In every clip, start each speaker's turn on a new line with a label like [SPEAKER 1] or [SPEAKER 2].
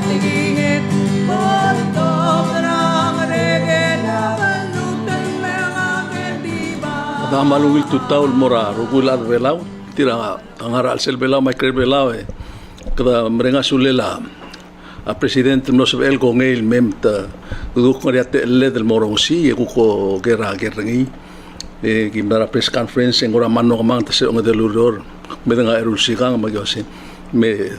[SPEAKER 1] tingin Botong ng regela Balutan mga kendiba
[SPEAKER 2] Ada malungil tutaul mora rugulat belau tira angara al sel belau mai kre belau kada merenga sulela a presidente no se el con el memta du ko riate le del moronsi e ko gera gerrangi e kimdara press conference ngora manno mang tase on de luror medenga erul sigang magyosin me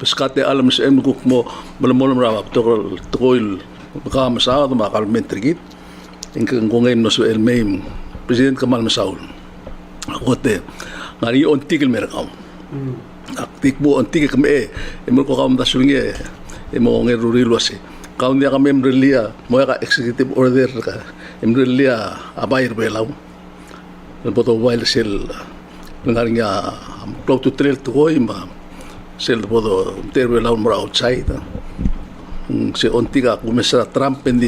[SPEAKER 2] pescate alam se em ko mo belum rawa toil ka masao ma kalmentrigit ingkang ko ngayon no se el mem president Kamal Masaul akote ngari on tigil merkam aktik bu on tigil kame mo ko kam dasunge mo ngeruri luase kaun dia kame mrelia mo ka executive order ka mrelia abair belau boto wild sel ngarinya close to trail to go ma sel bodo ter belau mo outside se on tiga kumesa Trump pendi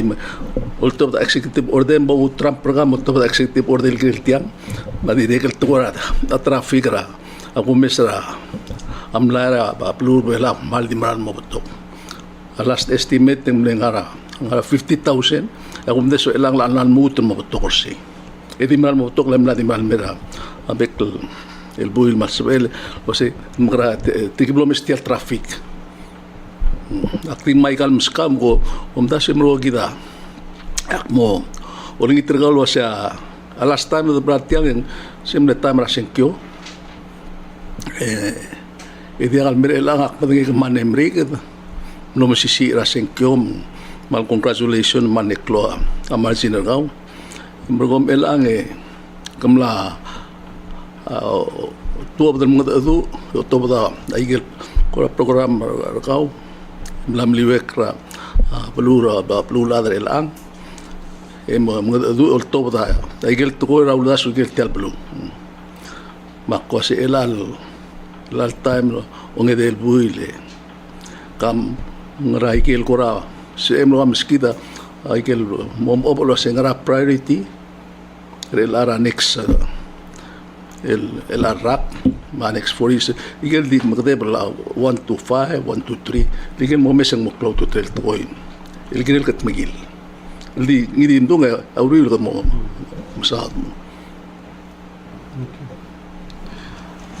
[SPEAKER 2] ulto da executive order mo Trump program ulto da executive order kiltiang madi dekel tuarada a traffic ra aku mesra amlara ba plur bela mal di maran mo to last estimate ng ngara 50,000 aku meso elang lan mut mo to kursi edi maran mo to lem la di mal mera abek el buil masbel o se ngra tikiblo mestial traffic akti Michael Muskam ko das mo gida mo oling itergal wasya last time the bratiang simle time rasenkyo ideal mere lang ak pagi manemri ke no masisi rasenkyo mal congratulation maneklo amarjiner gaw bergom elang kamla tuwa del mga adu to bada aigel program gaw lamliwek ra pelura pelula dari elang mga adu to bada aigel to ko raula sugel tel belum makko si elal time onge del buile kam ngaraigel kora si emlo amskida aigel mom obolo sengara priority relara next el arap manex 40 igel dik magde bla 1 to 5 1 to 3 digel mo mesang mo cloud to tel toin el gel kat magil di ngidi ndonga awril kat mo masad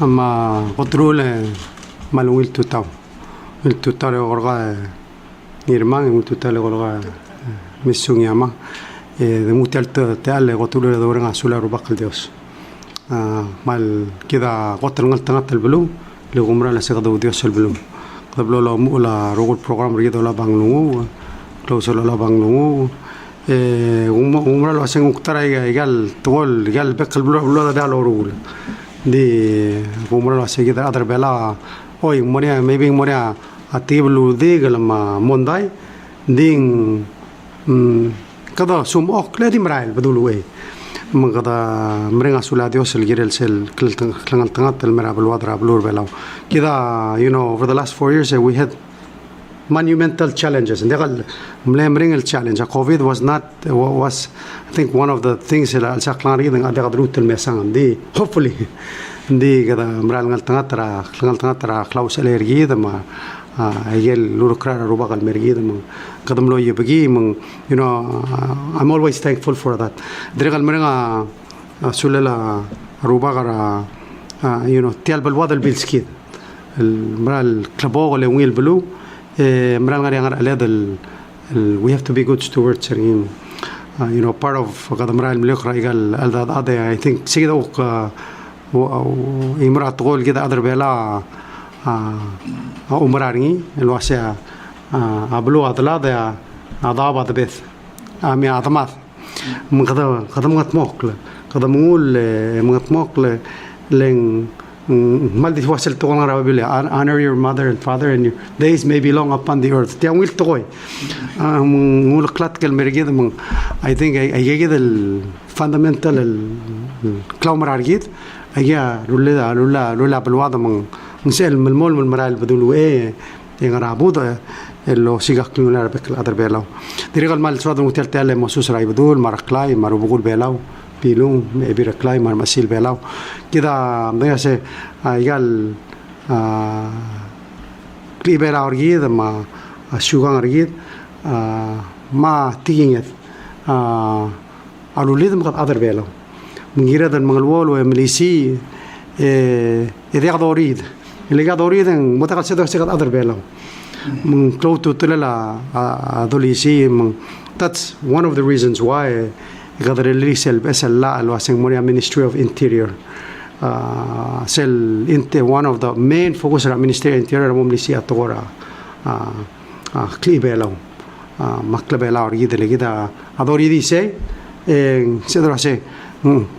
[SPEAKER 3] ama controle malungil tutaw il tutaw orga nirmang il tutaw orga SUGIYAMA de mutal tal controle de orga sula rubak dios mal كذا قطر نغلط البلو اللي غمرة لسيقضوا ديوس البلو قبل لا مؤلا رجل برنامج رياضة ولا بانلو كلوز ولا بانلو غمرة لو أسمع كتير يقال طول يقال بق البلو ده على رجل دي غمرة لو أسمع كده أدر بلا أوي مريا maybe مريا أتيبلو دي لما مونداي دين كذا سوم أك لا دي مرايل بدولو إيه مقدا مرينا سولاد يوصل جيرل سيل كل تنغط المرا بالوضع بلور بلاو كذا over the last 4 years we had monumental challenges and قال مرينا challenge COVID was I think one of the things اللي الساقلان ريدن قد قدروت المسان دي hopefully دي كذا مرا تنغطرا كلاوس اليرجيد ما يجيل لوركرا روبا المرجيد ما قدم له يبقي من I'm always thankful for that دريق المرنا سوللا روبا غرا تيال بالوضع البيلسكيد المرا الكلبوغ اللي ويل بلو مرا غري على هذا we have to be good stewards part of قدم مرا الملوخرا قال هذا I think سيدا امرأة تقول كده أدر بلا أمرارني الواسع أبلو أطلع أضابط بث أمي أطماث من قدم غتموكل قدم نقول مغتموكل لين مالدي وصل تقولنا رابيلي honor your mother and father and your days may be long upon the earth تيا ويل تقوي نقول قلت كلمة جد I think أيجي ال fundamental الكلام رارجيت أيجا لولا بالوضع من نسأل من المول من المرايل بدولو إيه ينغرابوده اللي سيجا كلنا ربك الأدر بيلاو دريق المال سواد المثال تالي مسوس راي بدول مرقلاي مرو بقول بيلاو بيلو بيرقلاي مر مسيل بيلاو كده ده سه يقال klibela orgid ma syugang orgid ma tingit alulid makat other belo mengira dan mengalwol wa milisi idea dorid iliga dorid ang mutakal sedo sekat other belo meng close to tela adolisi meng that's one of the reasons why gather release el besalla al wasing moria Ministry of Interior sel inte one of the main focus of Ministry of Interior mo milisi atora klibelo maklabela orgid legida adori dice sedro ase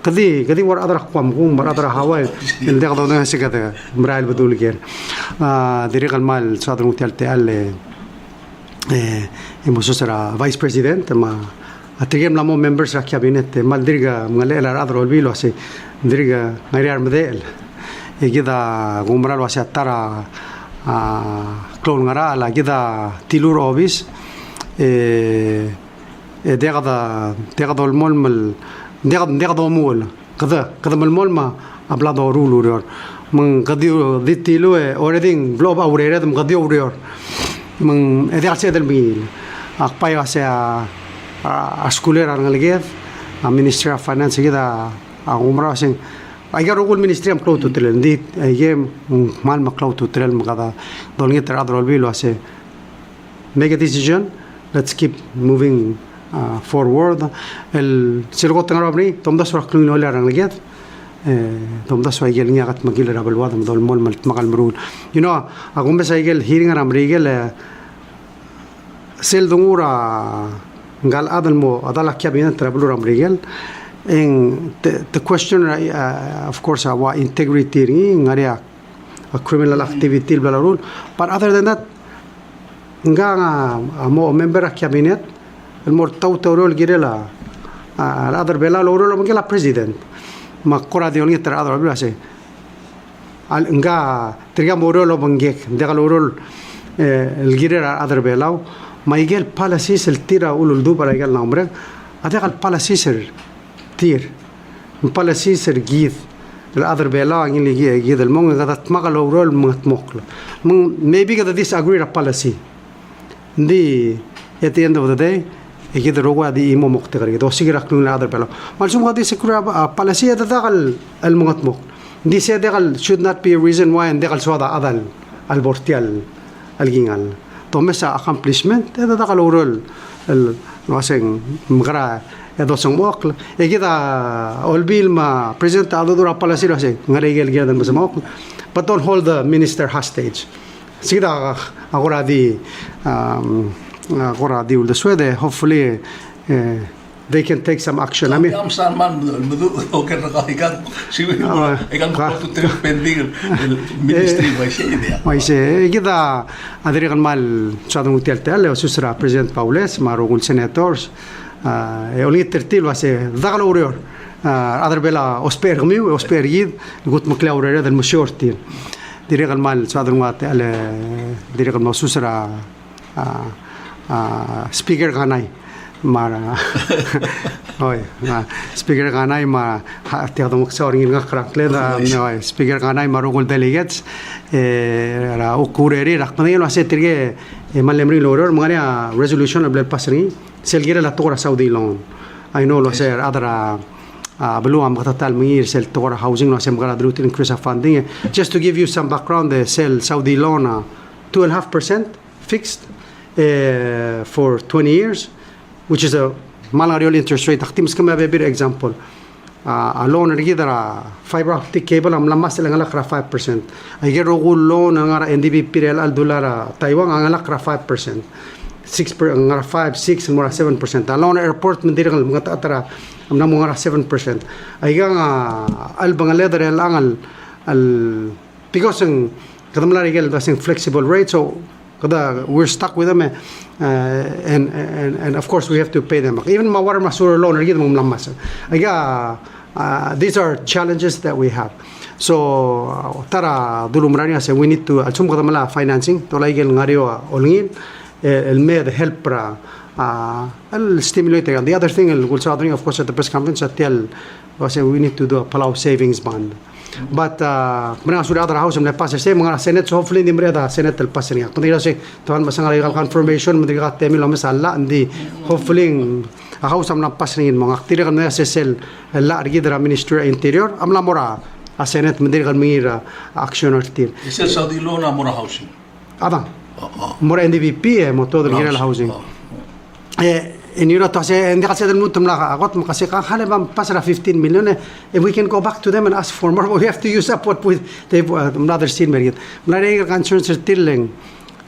[SPEAKER 3] kadi war adra kwam kum war adra hawa el de gado ne sekata mrail badul ger diriq al mal sadr mutialte al imososera vice president ma atrigem la mo members ra cabinet mal dirga ngale la adro bilo ase dirga ngariar medel egida gumral wase tara klon ngara la gida tilur office دغدا المول دغدا مول كذا المول ما ابلا دورولور من قديو ديتيلو اوريدين بلوب اوريرد من قديو اوريور من ادي سيد الميل اقباي واسا اسكولير انغليف مينستري اوف فاينانس كده عمره سين ايجا روغول مينستري ام كلوتو تلن دي ايجا مال مكلوتو تلن مغدا دولني ترادرول بيلو اسا make a decision. Let's keep moving forward. El silgo tengarabni tomda sura klung no la rangliat tomda sura igel nyagat magil rabal wad mdol mol mal magal mrul you know agum besa igel hearing ram rigel sel dungura ngal adal mo adala cabinet rabal ram rigel in the question of course wa integrity ngaria a criminal activity bla but other than that nga mo member of cabinet el mortau taurol girela other bela loro lo ngela president ma kora de ongi tra other bela se al nga triga moro lo bangek de loro el girela other bela ma igel policies el tira ulul du para igel nombre ade al policies tir policies gid el other bela ngi gid el mong ga tat magal loro moklo maybe ga disagree a policy di at the end of the day ikid roga di imo moktegari do sigira klung la other belo malsum ga di sekura policy da dagal al mongat mok di se dagal should not be a reason why and dagal swada adal al bortial al gingal to mesa accomplishment da dagal urol al waseng mgra edo song mok ikida olbil ma present ado dura policy lo se ngare gel gel dan mok but don't hold the minister hostage sida agora di ULUDONG hopefully they can take some action. I mean,
[SPEAKER 2] am salman mudu oker rakikan siwi ikan ko tu pending ministry by idea
[SPEAKER 3] mai se gida adrigan mal sadung tel o susra president Paules marugul senators e oli tertil wase dagalo urior adar bela ospermi ospergid gut makla urior del mushortin dirigal mal sadung wat dirigal mal susra speaker kanai mara oi speaker kanai ma tiada muksaring ngakrak leda noi speaker kanai marugul delegates ra ukureri rakmani lo ase tirge malemri loror mangania resolution of passing selgira la tora saudi loan I know lo ase adara belum am katatal mengir sel tora housing lo ase magara drut increase funding just to give you some background the sel saudi loan 2.5% fixed for 20 years, which is a malarial interest rate. Aktims kama beber example. A loan rigidara fiber optic cable am lamas lang alakra 5%. Ay gero loan ang NDB PRL al dollar Taiwan ang alakra 5%. 6% ang 5, 6 and more 7%. A loan airport mendirang mga tatara am na mga 7%. Ay gang al bangaleder ang al because ang kadamla rigel dasing flexible rate so we're stuck with them and of course we have to pay them even ma water masura loan rigid mum lamas these are challenges that we have so tara dulumrania say we need to alsum kadamala financing to laigel ngario olngin el med help pra I'll stimulate it. The other thing, of course, at the press conference, we need to do a Palau savings bond. But mga sudah ada house na pass sa mga Senate, so hopefully hindi mereda Senate el pass niya. Kundi kasi tuhan masang legal confirmation mo diga temi lo masala hindi hopefully a house am na pass niya mga aktira kan na sel la argidra minister interior am la mora a Senate mo diga mingira action artir.
[SPEAKER 2] Isel Saudi law na mura housing.
[SPEAKER 3] Abang. Mora NDVP mo todo el housing. And you know, hindi kasi dal mutum la akot mo kasi kakala bang pasara 15 million if we can go back to them and ask for more, we have to use up what they've another scene merit. Mala concerns are tilling.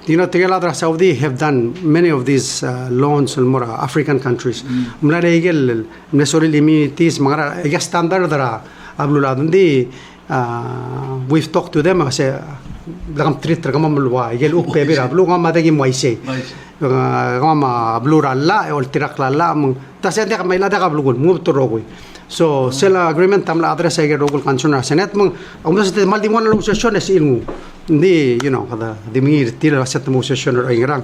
[SPEAKER 3] You know, Tigala Saudi have done many of these loans in more African countries. Mala regel nesori limities mga standard dara ablulad hindi we've talked to them kasi lakam treat rakam mulwa igel uppe bira blu nga madagi moise nga blura la ol tirak la mung tasente ka maila da ka blugul mu torogoy so sela agreement tamla address ay rogul concern senet mung umda sa mal di mo na session es ilmu hindi you know kada di mir tira sa mo session ay ngrang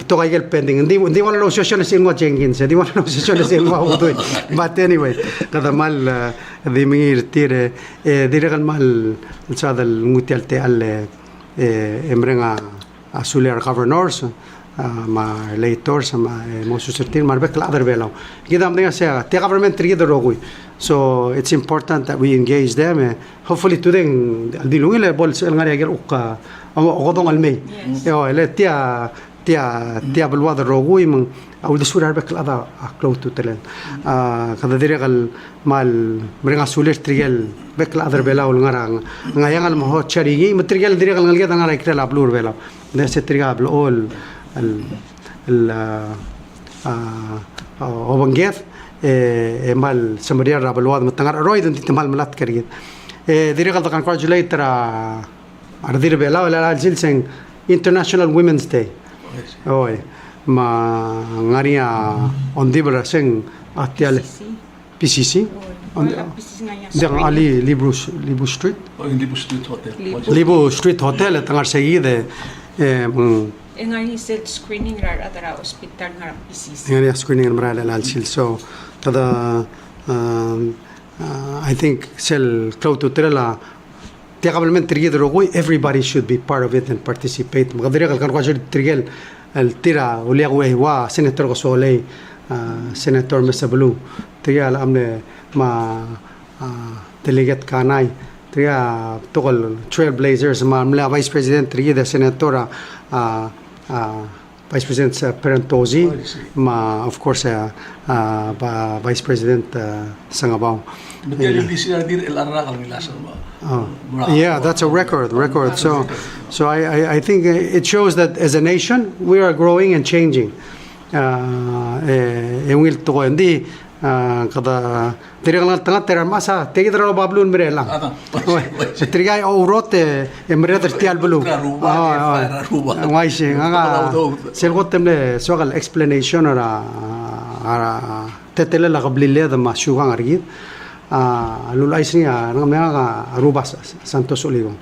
[SPEAKER 3] to kay pending hindi mo na session es ilmu jengin sa di mo na session es ilmu utoy but anyway kada mal di mir tire dire kan mal sa dal ngutial te alle emrenga asuler governors ma electors ma mo susertin marbek la other belaw gidam dinga sa te government trigger rogui so it's important that we engage them hopefully today aldilungile bol sel ngari agel ukka ogodong almay yo ele tia belwa de rogui mang au de surar bek la close to telen kada diregal mal mrenga suler trigel bek la other belaw ngarang ngayangal mo charigi material diregal ngalga ngara ikra la blur belaw nese triga all obanget mal samaria rabalwad matangar roid ndi mal malat karigit diregal to congratulate ardir bela wala jilseng International Women's Day oy ma ngaria ondibra seng atial PCC Dang Ali Libu Street Libu Street Hotel tangar seguide
[SPEAKER 4] Ngani set screening rar atara hospital ngar PCC.
[SPEAKER 3] Ngani screening ngar al sil so tada I think sel cloud to trela tiagablement trigger rogoi everybody should be part of it and participate. Magdire kan kwajir trigel el tira ulia wa senator Gosolei senator Mesablu tigal amne ma delegate kanai tiga tokol trailblazers ma amla vice president trigger senatora Vice President Perentosi, of course, Vice President Sangabaw. Yeah, that's a record. So I think it shows that as a nation we are growing and changing. And we'll to hindi kada tirigal tanga terar masa tegidra bablun mere lang trigay orote emre tertial bulu why she nga selgotemle sogal explanation ara tetele la gablile da masugang argit lulay siya nga arubas Santos Olivo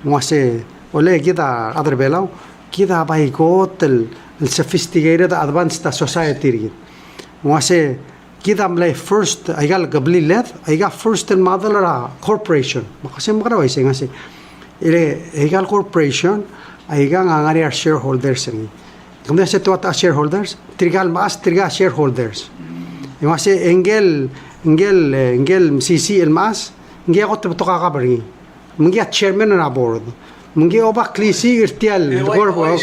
[SPEAKER 3] ngase ole kita other belaw kita bai kotel sophisticated advanced society argit ngase kita mlay first aigal gabli let aiga first and mother corporation makasi makaraw isa ngasi ile aigal corporation aiga ngari shareholders ni kumda se tuata shareholders trigal mas triga shareholders ngasi engel CC el mas ngi got to ka kabri ngi chairman na board ngi oba klisi irtial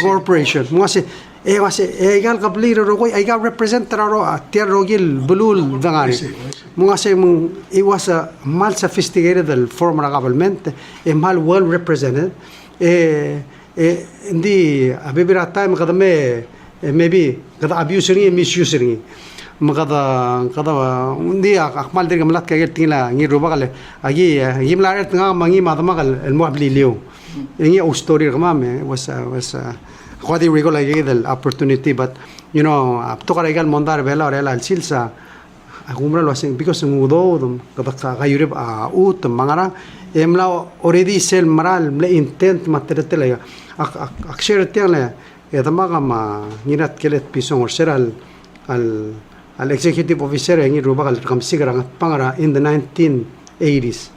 [SPEAKER 3] corporation ngasi aigal gabli rogoy aiga represent ro tiar rogil bulul dangari mungase it was a mal sophisticated the former government mal well represented indi abibira time kadame maybe kada abusing misusing kada undi akmal dir gamlat kagel tingla ngi rubagale agi yimlaret nga mangi madamagal el muabli liu ngi o story gamame was Quadi regular the opportunity, but you know, toka regal mondar bela orela al silsa. Agumra lo hacen because mudo kada kayurib ut mangara emla already sel maral mle intent materetela akshare tianle tama ka nginat kelet pisong or al executive officer yang ruba kal kam sigarang pangara in the 1980s.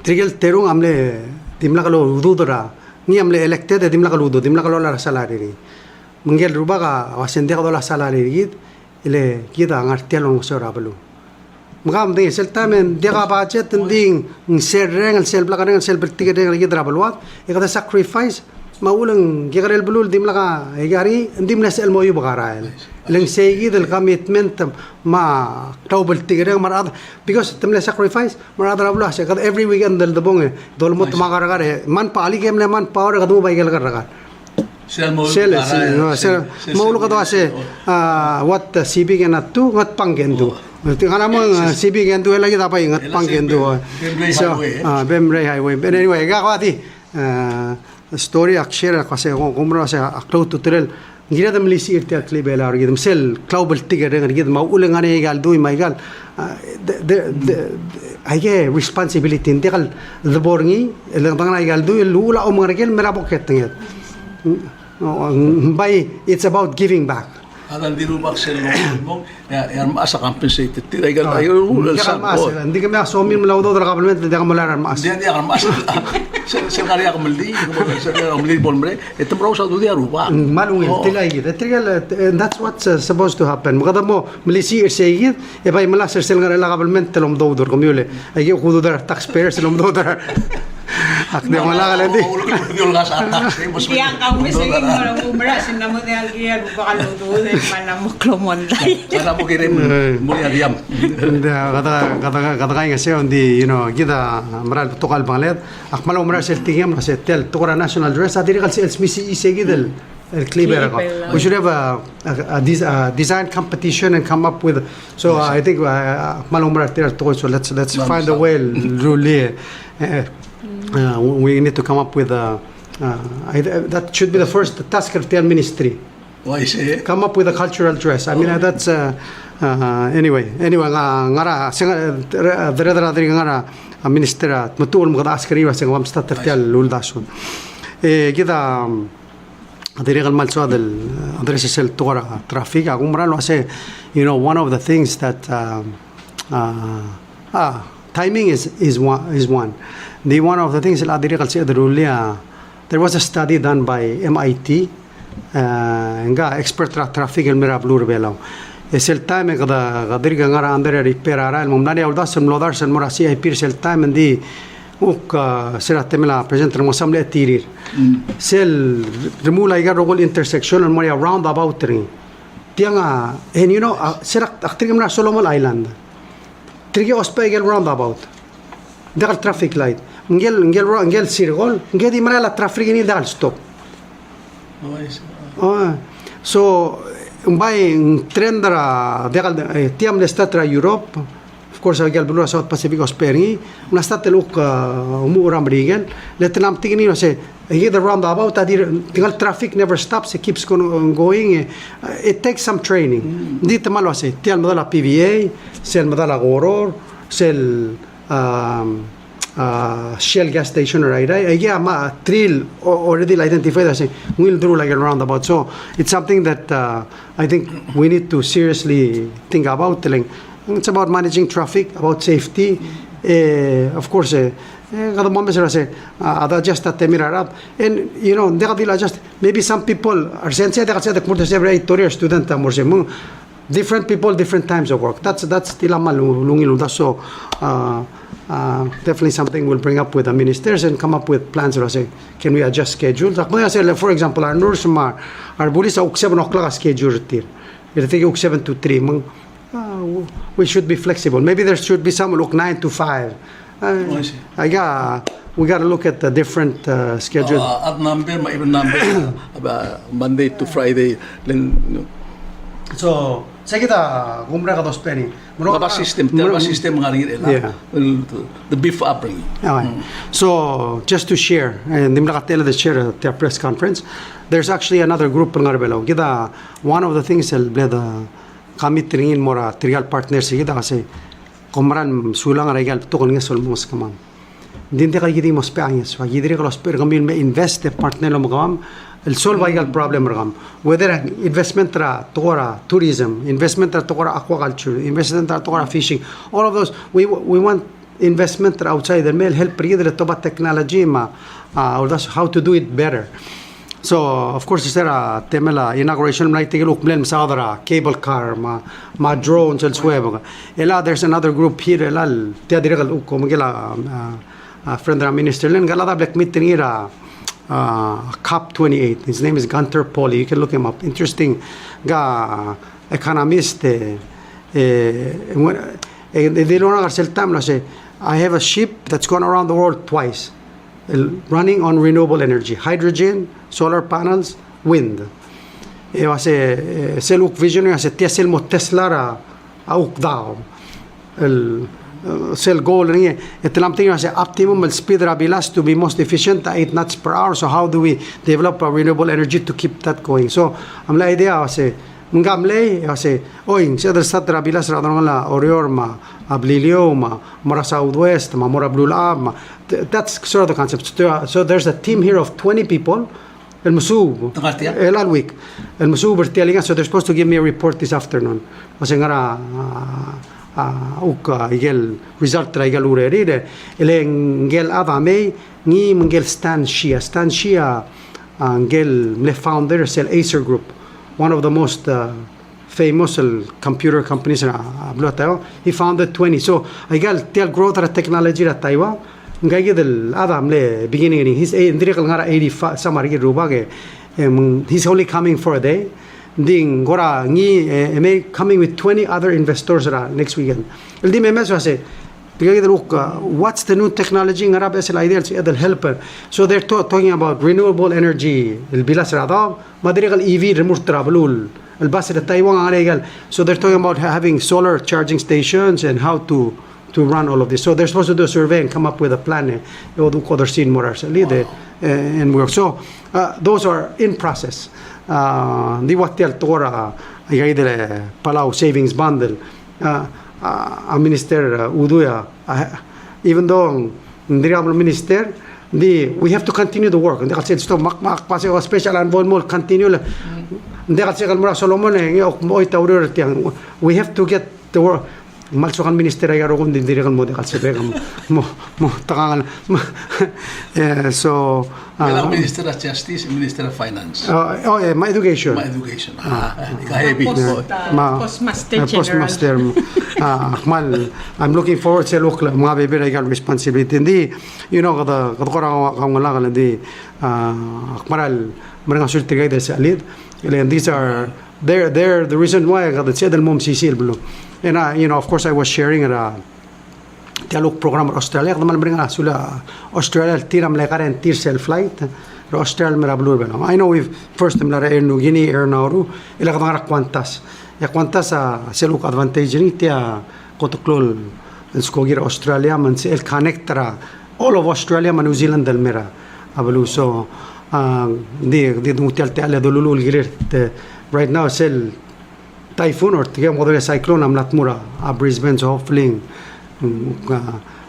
[SPEAKER 3] Trigel terung amle timla kalo ududora ni amle elected timla kalo la salary ri. Mengel ruba ka wasende ka la salary ri ile kita ngartialong sora balu. Magam ding sel tamen dia ka budget ding sel reng sel blaka reng sel bertiga reng kita baluat ikata sacrifice maulang gigarel bulul dimla ka igari dimla sel moyu bagarael lang segi del commitment ma taubel tigre marad because timla sacrifice marad rabla se kad every weekend del bonge dol mot magaragare man pali game le man power kadu baigel karaga sel maulu kadu ase what CB genatu ngat pangendu tingala mo CB gendu lagi dapat ingat pangendu so Bemre highway but anyway gawati story akshare kasi kumra sa aklo tutorial gira da milisi irti akli bela argid sel claubel tiger argid ma ulang ani gal do my gal ay responsibility intikal the borngi lang tang gal do lula o mga regel mera pocket nget by it's about giving back
[SPEAKER 2] adan di rubak sel mo yan maasa compensated tiray gal ayo sa
[SPEAKER 3] hindi kami asomil mlaw do dra kabelment hindi ka malaran maas
[SPEAKER 2] dia akan maasa sel kali ako mali sel mali bolmre eto bro sa do dia ruba
[SPEAKER 3] malungil tilay gid trigal that's what's supposed to happen magada mo milisi seyid e bay mala sel ngara la kabelment telom do dor komyule ay ko do dar taxpayers telom do dar akde mala kalandi
[SPEAKER 4] Yang kami singing orang umrah sinamo de algiya rupa kaludo de manamo klomonday.
[SPEAKER 2] Sana mo kirim muli diam.
[SPEAKER 3] kata kaya kasi di kita maral tukal banglet akmal umrah sel tingam kasi tel tukara national dress adiri kal sel misi isegidel el kliber ako. We should have a design competition and come up with so I think akmal umrah tel tukol so let's find a way really we need to come up with that should be the first task of the ministry.
[SPEAKER 2] Why say?
[SPEAKER 3] Come up with a cultural dress. I mean that's anyway ngara dere ngara minister matul mga askari wa sing wam starter tel luldasun kita dere gal mal suad el adres sel tora traffic agumra lo ase one of the things that timing is one. The one of the things there was a study done by MIT nga expert traffic el mirablur belaw sel time kada dirga ngara andere repair ara el mumnani awda sem lodar sen morasi ay pir sel time ndi uk sera temela presenter mo samle tirir sel remula iga rogol intersection and moria roundabout ring tianga and sera aktrigam na Solomon Island trige ospegel roundabout dagal traffic light ngel circle ngedi mara la traffic ni dagal stop so by trendra dagal tiam le statra Europe of course agel blue South Pacific osperi una stat luk umuram rigel le tenam tigni se the roundabout dagal traffic never stops, it keeps going. It takes some training dito malo se tiam madala PVA sel madala goror sel Shell gas station right ma trill already identified as we'll do like a roundabout, so it's something that I think we need to seriously think about. It's about managing traffic, about safety, of course kada mo mesra se ada just temirarap and just maybe some people are sense de kasi de kurte every tutor student amor se different people, different times of work. That's tilama lungilunda. So definitely something we'll bring up with the ministers and come up with plans. Say, can we adjust schedules? For example, our nurse our police are 7 o'clock schedule. It'll take 7 to 3. We should be flexible. Maybe there should be some look 9 to 5. We got to look at the different schedule.
[SPEAKER 2] Odd number, even number, Monday to Friday.
[SPEAKER 3] So, sa kita kumra ka dos penny.
[SPEAKER 2] Mapa system ngari the beef upbringing.
[SPEAKER 3] Okay. So, just to share, and dimla ka tell the share at the press conference, there's actually another group ngarbelaw. Kita one of the things the kami tingin mora trial partners kita kasi kumran sulang regal tukol nga sol mos kamam. Dinte ka gidi mos peangis, wa gidi ka los per kami invest partner mo kamam. solve ay problem ragam. Whether investment ra tokora tourism, investment ra tokora aquaculture, investment ra tokora fishing, all of those we want investment ra outside the mail help read toba technology ma or that's how to do it better. So of course there temela inauguration like tigil ukmlen sa cable car ma drones elsewhere. Ela there's another group here elal tia diregal uko magila friend ra minister len galada black meeting ira COP 28. His name is Gunter Pauli. You can look him up. Interesting ga economist. They don't say I have a ship that's gone around the world twice, running on renewable energy, hydrogen, solar panels, wind. Seluk vision se tesel mo Tesla ra auk dao. Cell goal ringe lam say optimum speed rabilas to be most efficient 8 knots per hour. So how do we develop a renewable energy to keep that going? So am la idea say ngamle say oing sa sat rabilas ra la orior ma ablilio ma mora southwest ma mora blue lab. That's sort of the concept. So there's a team here of 20 people. El Musub, El week. El Musub telling us, so they're supposed to give me a report this afternoon. Kasi nga igel result tra igel ureride ele ngel avame ni ngel Stan Shia ngel le founder sel Acer Group, one of the most famous computer companies in Blotao. He founded 20. So igel tel growth ra technology ra Taiwan ngai del adam le beginning he's indirekal ngara 85 samari rubage he's only coming for a day. Ding gora ngi coming with 20 other investors next weekend. El di memes say what's the new technology ngara besel ideas it'll help. So they're talking about renewable energy. El bilas rada madrigal EV remote travelul el bas de Taiwan illegal. So they're talking about having solar charging stations and how to run all of this. So they're supposed to do a survey and come up with a plan. And work. So those are in process. Di watel tora ay dele Palau savings bundle a minister uduya even though ndiriablo minister we have to continue the work. Ndi kasi sto mak pase special envoy mo continue ndi kasi kalmura Solomon oy tawro tiang we have to get the work. Malsukan minister ay aro kundi dirigal mo dekal sebe mo takangan so
[SPEAKER 2] Minister of Justice, Minister of Finance.
[SPEAKER 3] My education. Postmaster. I'm looking forward to look mga bebe ay gal responsibility. Hindi, you know, kada kawala hindi akmaral mga sulti kay sa alid. And these are they're the reason why kada sedal mom sisil blo. And you know, of course I was sharing dialogue program Australia kadaman bringa sula Australia tiram lekaren tir self flight Australia merablur belo. I know we've first mlara air New Guinea air nauru ila kadang quantas seluk advantage ni tia kotoklol skogira Australia man se el connectara all of Australia man New Zealand del mera ablu. So di mutel tele dolulul giret right now sel typhoon or tiga model cyclone am latmura Brisbane, so hopefully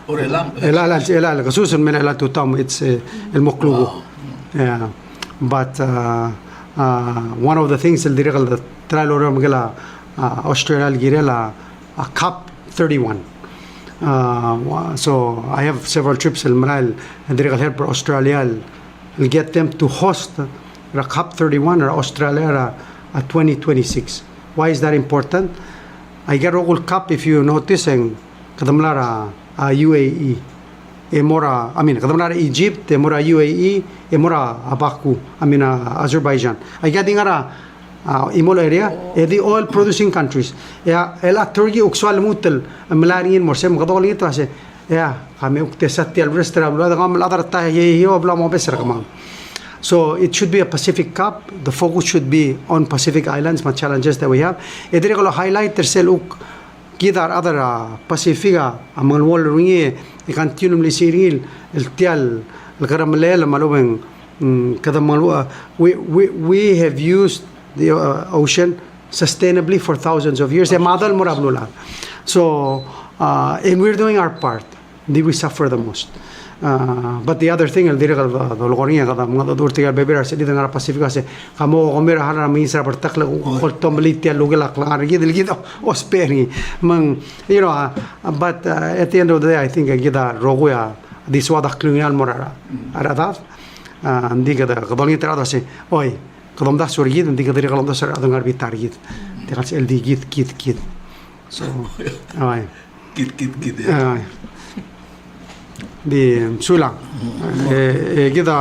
[SPEAKER 3] ela kasusun men ela tutam it's el moklugo. Yeah, but one of the things el direcal the trial or magala Australia girela COP 31. So I have several trips el maral and direcal help Australia will get them to host COP 31 or Australia 2026. Why is that important? I get all COP if you notice and kadamlara UAE kadamlara Egypt mora UAE mora Baku Azerbaijan I get ingara imol area the oil producing countries ela Turkey ukswal mutel malarin morsem gadol ito ase kami uktesat el restaurant la gam la darta he obla mo besar kama. So it should be a Pacific Cup. The focus should be on Pacific Islands, my challenges that we have. Edrego highlight terseluk kidar other Pacifica among wall ringi continuum lisiril el tial el garamlel malubeng kadamal we have used the ocean sustainably for thousands of years. Madal morablula. So and we're doing our part. We suffer the most. But the other thing, el dire kada lokonia kada mga durtigal bebera sa dito nga Pasifika se kamo komera hara minsa bertakla ko tomblit ya lugela klangar gidil gido osperi mang but at the end of the day I think gida roguya di swada klungal morara arada andi kada kadongi terado se oi kadom da surgid andi kada kadom da sur adongar bitargid tekas el di kit so ay
[SPEAKER 2] Kit.
[SPEAKER 3] di sulang kita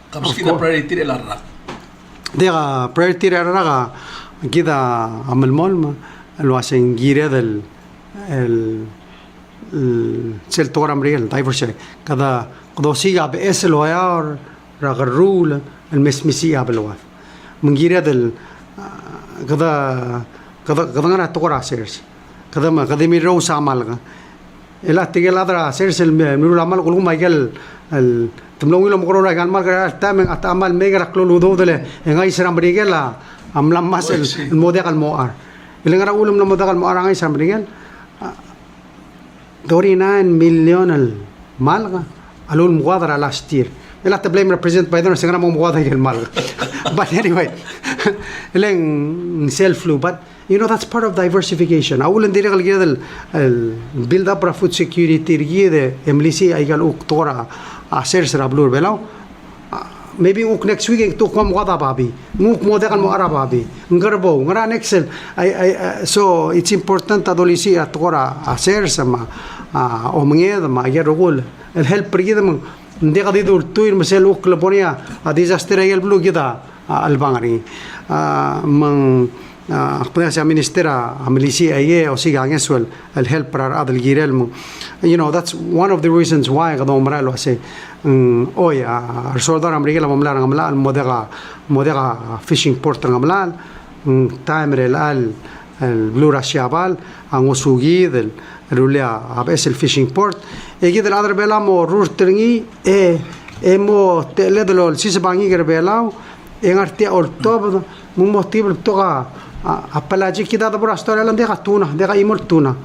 [SPEAKER 2] Tapos kita priority nila rak.
[SPEAKER 3] dia priority rara kita amal mol lo hacen gira del el sel toram real diversity kada siga be es lo ayar ragarrul el mesmisia belwa mengira del kada ngana tokora sers kada mi rosa malga el atigel adra sers el nurul amal kulum maigel el tumlong ilo mokoro ragan mal gara tamen atamal mega klolo do dele ngai seram brigela amlam mas el model moar ilangara ulum na model moar ngai seram brigel 39 million al malga alul muadra last year ela te blame represent by the sengra mo muadra el malga but anyway eleng self flu but that's part of diversification awulan dire gal gida el build up food security gida emlisi ay gal uktora aser sera blur belau maybe next week to kom wada babi muk model mo arababi ngarbo ngara next so it's important adolisi atora aser sama o mngeda ma yerugul el help gida man ndega didur tuir mesel ukloponia a disaster el blue gida albangari man Akpuna sa ministera amilisi aye o siga ngeswel el help para adel girelmo that's one of the reasons why kadong maralo ase oy arsodar amrigela mamlar ngamla modega fishing port ngamla timer el blue rashabal ang usugi del rulia abes el fishing port e gid el adre bela mo rurtringi mo teledelo el sisbangi gerbelao en arte ortob mo motivo toga apalaji kita da bora storia lan dega tuna dega imol tuna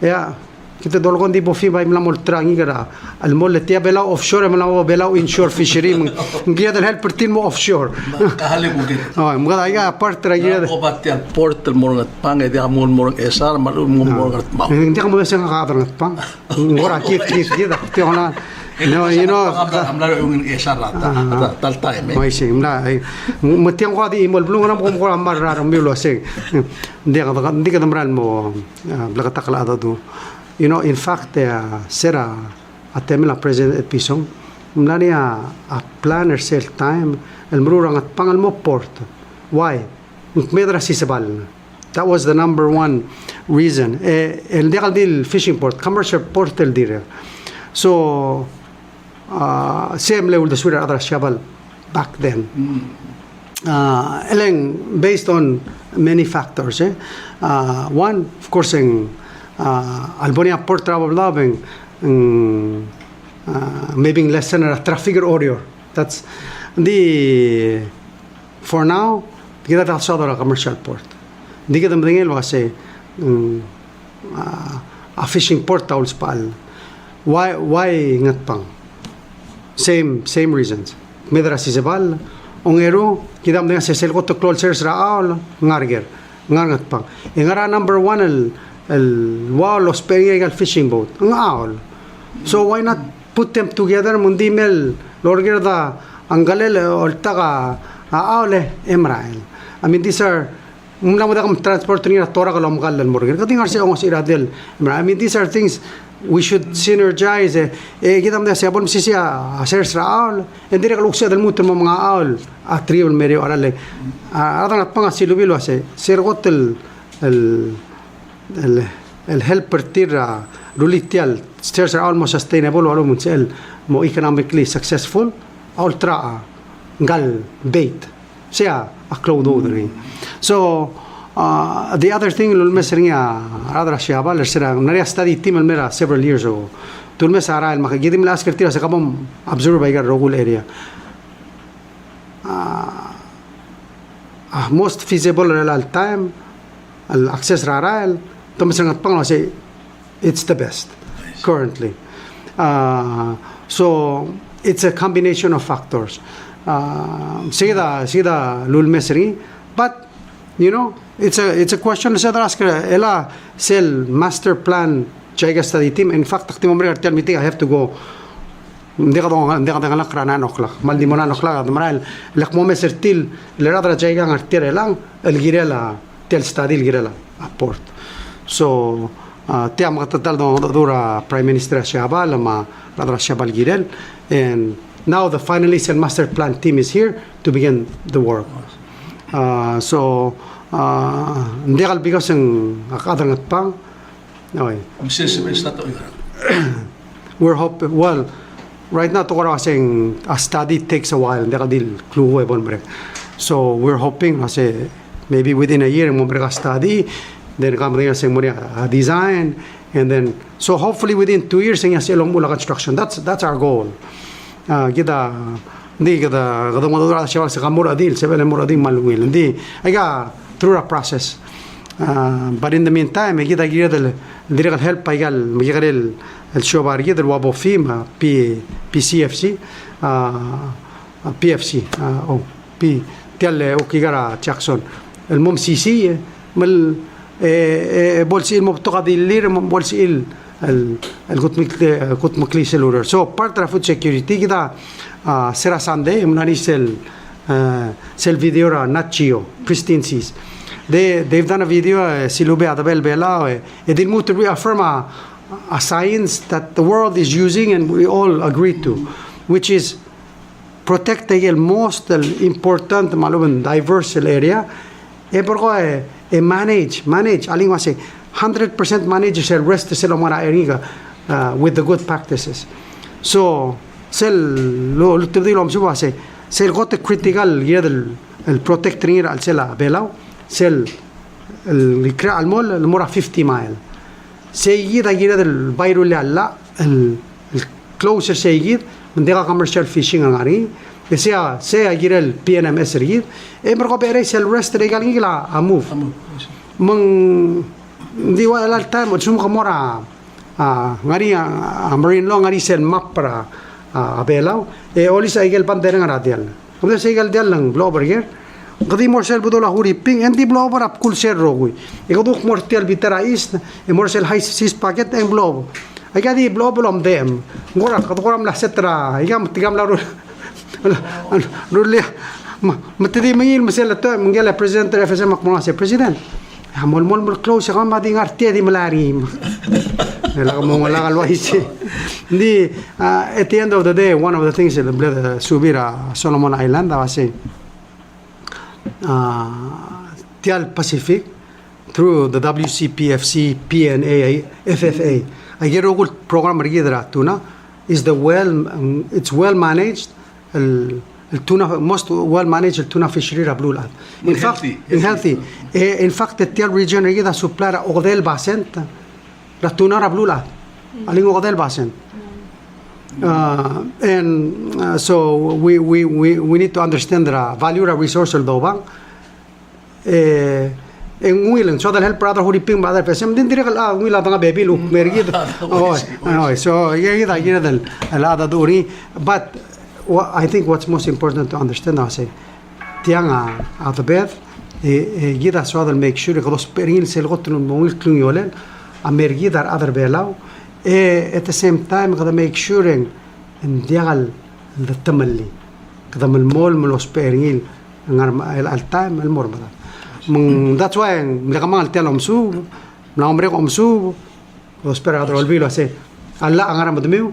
[SPEAKER 3] ya kita dolgon di bofi ba imla mol trangi gara al mol tia bela offshore mala bela inshore fishery ngia del help pertin mo offshore
[SPEAKER 2] Kahali mo gid.
[SPEAKER 3] mga ya part tra gira
[SPEAKER 2] Ko batia port el morong at pang edi amol morong esar malu morong at mau.
[SPEAKER 3] hindi ka mo sa kakadang pang ngora kit gida ti ona
[SPEAKER 2] amla yung esar rata tal time.
[SPEAKER 3] Mai sing na matiang ko di imol blung ram ko amar ram milo sing ndi ka damran mo blakata kala do in fact sera atemla president at pisong mlani a planner sel time el mururang at pangal mo port why medra sisabal that was the number one reason el degal dil fishing port commercial port el dire so same level the Sweden other shabal back then eleng based on many factors one of course in Albania port travel loving maybe less than a traffic order that's the for now kita ta sa commercial port di kita mtingel wase a fishing port towels pal why ngat pang same reasons medra sisebal ongero kita mtingel se selgo to closers raal ngargat pang ngara number 1 el wow los pegal fishing boat ngaol so why not put them together mundimel lorgerda angalel oltaga aole emrael I mean these are muna mo dakam transport ni tora kalam kalal morger kadingar se ongos iradel I mean these are things we should synergize kita mda se abon sisia aser raal endire kalukse del mutur mo mga aol atriol merio arale adan at panga silubilo ase sergotel el helper tira rulitial stairs are almost sustainable or munsel mo economically successful ultra gal bait sea a cloud ordering so the other thing lul mesringa radra shabal sera naria study team el mera several years ago tul mesara el makigidim las kertira se kabom observe by gar rogul area most feasible al time al access raral tomasang at pang say it's the best currently So it's a combination of factors. Sida lul mesri, but you know, it's a question sa asker ela sel master plan chaiga study team. In fact, takti mo tell meeting I have to go. Hindi ka lang kranan oklak. Maldi mo na oklak. Maral lak mo mesertil lerada chaiga ngartire lang el girela tel study el girela port. So tiam katatal dura Prime Minister Siaba lama radra Siaba girel, and now the finalist and master plan team is here to begin the work. So hindi ka bigas ang akadangat pang. Okay. We're hoping, well, right now saying a study takes a while. Hindi ka dil clue bon. So we're hoping kasi maybe within a year mo a study, then come a design, and then so hopefully within 2 years ang silong mula construction. That's our goal. Kita hindi kita madura siya sa kamuradil, sa muradil malungil. Hindi aga through a process. But in the meantime, kita del direct help paigal magigal el shobar del wabo FIM PCFC PFC P tial okigara Jackson el mom CC mal bolsi il mobtoqa dillir bolsi il الكوت مكليس الورر. So part of food security kita sera Sunday mnani sel video ra Nachio pristine seas. They've done a video silube adabel bela e din move to reaffirm a science that the world is using and we all agree to, which is protect the most important maluban diverse area e porko e manage aling wase 100% manage the rest of the area with the good practices. So sel lo tibdi lo msuba se sel got critical yed el protecting al sela belaw sel el crea al mol el mora 50 mile سيجيد أجيد البيرو اللي على الكلوسر سيجيد من دقة commercial fishing عاري سي أجيد ال PNMS ريد برقو بيريس الرست رجال يجلا أموف من دي ولا التايم وتشوم كمورا عاري أمرين لون عاري سل مابرا أبيلاو أولي سيجل بندرين عراديال وده سيجل ديالن بلوبر غير قدي مرسل بدولا هوري بين عندي بلوبر اب كل شيء روي يقدوك مرتل بترايس مرسل هاي سيس باكيت ان بلوب اجادي بلوب لهم ديم غورا قدورم لا سترا يقام تقام لا رولي ما تدي ميل مسألة تو من قال بريزيدنت اف اس ام مقموسه بريزيدنت مول مول كلوز كمان ما دي غارتي دي ملاري لا مو لا الوايس دي at the end of the day one of the things that subira Solomon Island I say Tial Pacific through the WCPFC, PNA, FFA. I get a good program tuna is it's well managed. Tuna most well managed tuna fishery blue land. In fact, in fact, the Tial region rigida supplier Odel Basin, la tuna blue land. Aling Odel Basin. And so we need to understand the value of resource del dobang en willing so that help brother who ping brother person din dire kala wila tanga baby look mergid so yida del alada duri. But I think what's most important to understand I say tianga out of bed yida so that make sure que los peril se lotno mo klung yolen amergidar other belau at the same time gotta make sure in diagal the tamali kada malmol los peril al time al morbada that's why nakamal telom su na hombre kom su los perador olvilo ase alla angara madmiu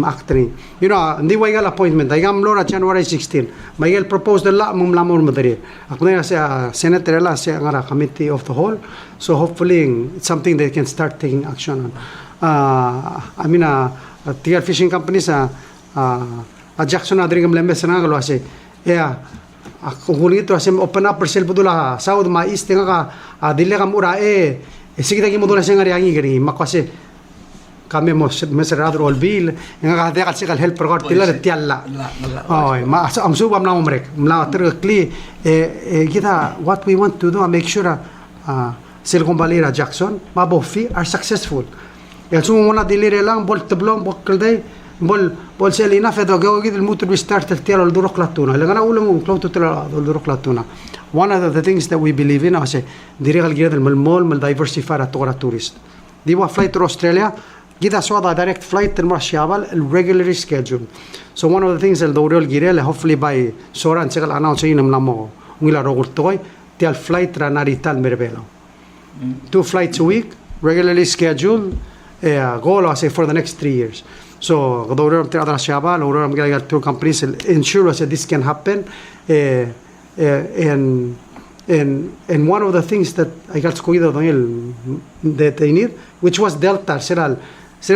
[SPEAKER 3] actri you know ndi waigal appointment igam lora January 16 maigel proposed la mum la mor madari akuna ase senator la ase angara committee of the whole, so hopefully it's something they can start taking action on. I mean tier fishing companies a Jackson adrigam lembes na galo ase kung ito ase open up persel budula south ma east nga ka dile ka mura sige tagi modula se ngari angi gari makwase kami mo meserado olbil nga ka dekal se kal help program tila tialla ma am subam na umrek mla terkli kita what we want to do make sure Silicon Valley Jackson mabofi are successful el sumo una dilire lang bol teblom bokkel day bol selina fedo go gid el motor restart el tialo durok latuna le gana ulum cloto tela durok latuna. One of the things that we believe in ase dirigal gid el mol mal diversify at tourist. Di wa flight to Australia gida swada direct flight el marshabal el regularly scheduled. So one of the things el dorol girel hopefully by soran segal announce inam namo ngila rogul toy tial flight ranarital merbelo. 2 flights a week regularly scheduled goal I say for the next 3 years. So the other Shaba, or tour companies ensure us that this can happen. And one of the things that I got escogido that they need, which was Delta, será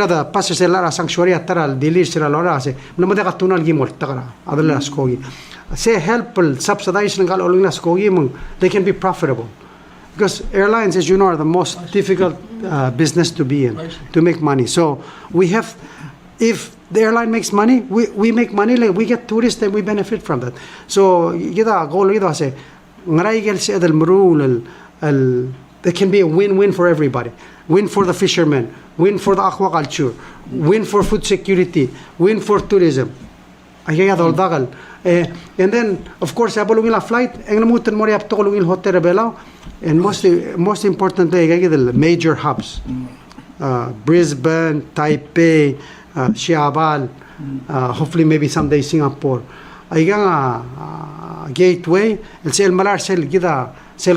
[SPEAKER 3] the passes la sanctuary taral dilir será la hora se no me deja tunal gimol tagara adela escogi. Say help subsidize ngal olina escogi they can be profitable. Because airlines, as you know, are the most difficult business to be in, to make money. So we have, if the airline makes money, we make money, like we get tourists and we benefit from that. So kita goal ito kasi, ngaraigel siya del marul, there can be a win-win for everybody. Win for the fishermen, win for the aquaculture, win for food security, win for tourism. Ay kaya dagal. And then, of course, abulungin la flight, ang namutan mo rin aptokulungin hotel rebelaw. And most importantly, the major hubs, Brisbane, Taipei, Xiaobal, hopefully maybe someday Singapore. Ay nga gateway, el sel malar sel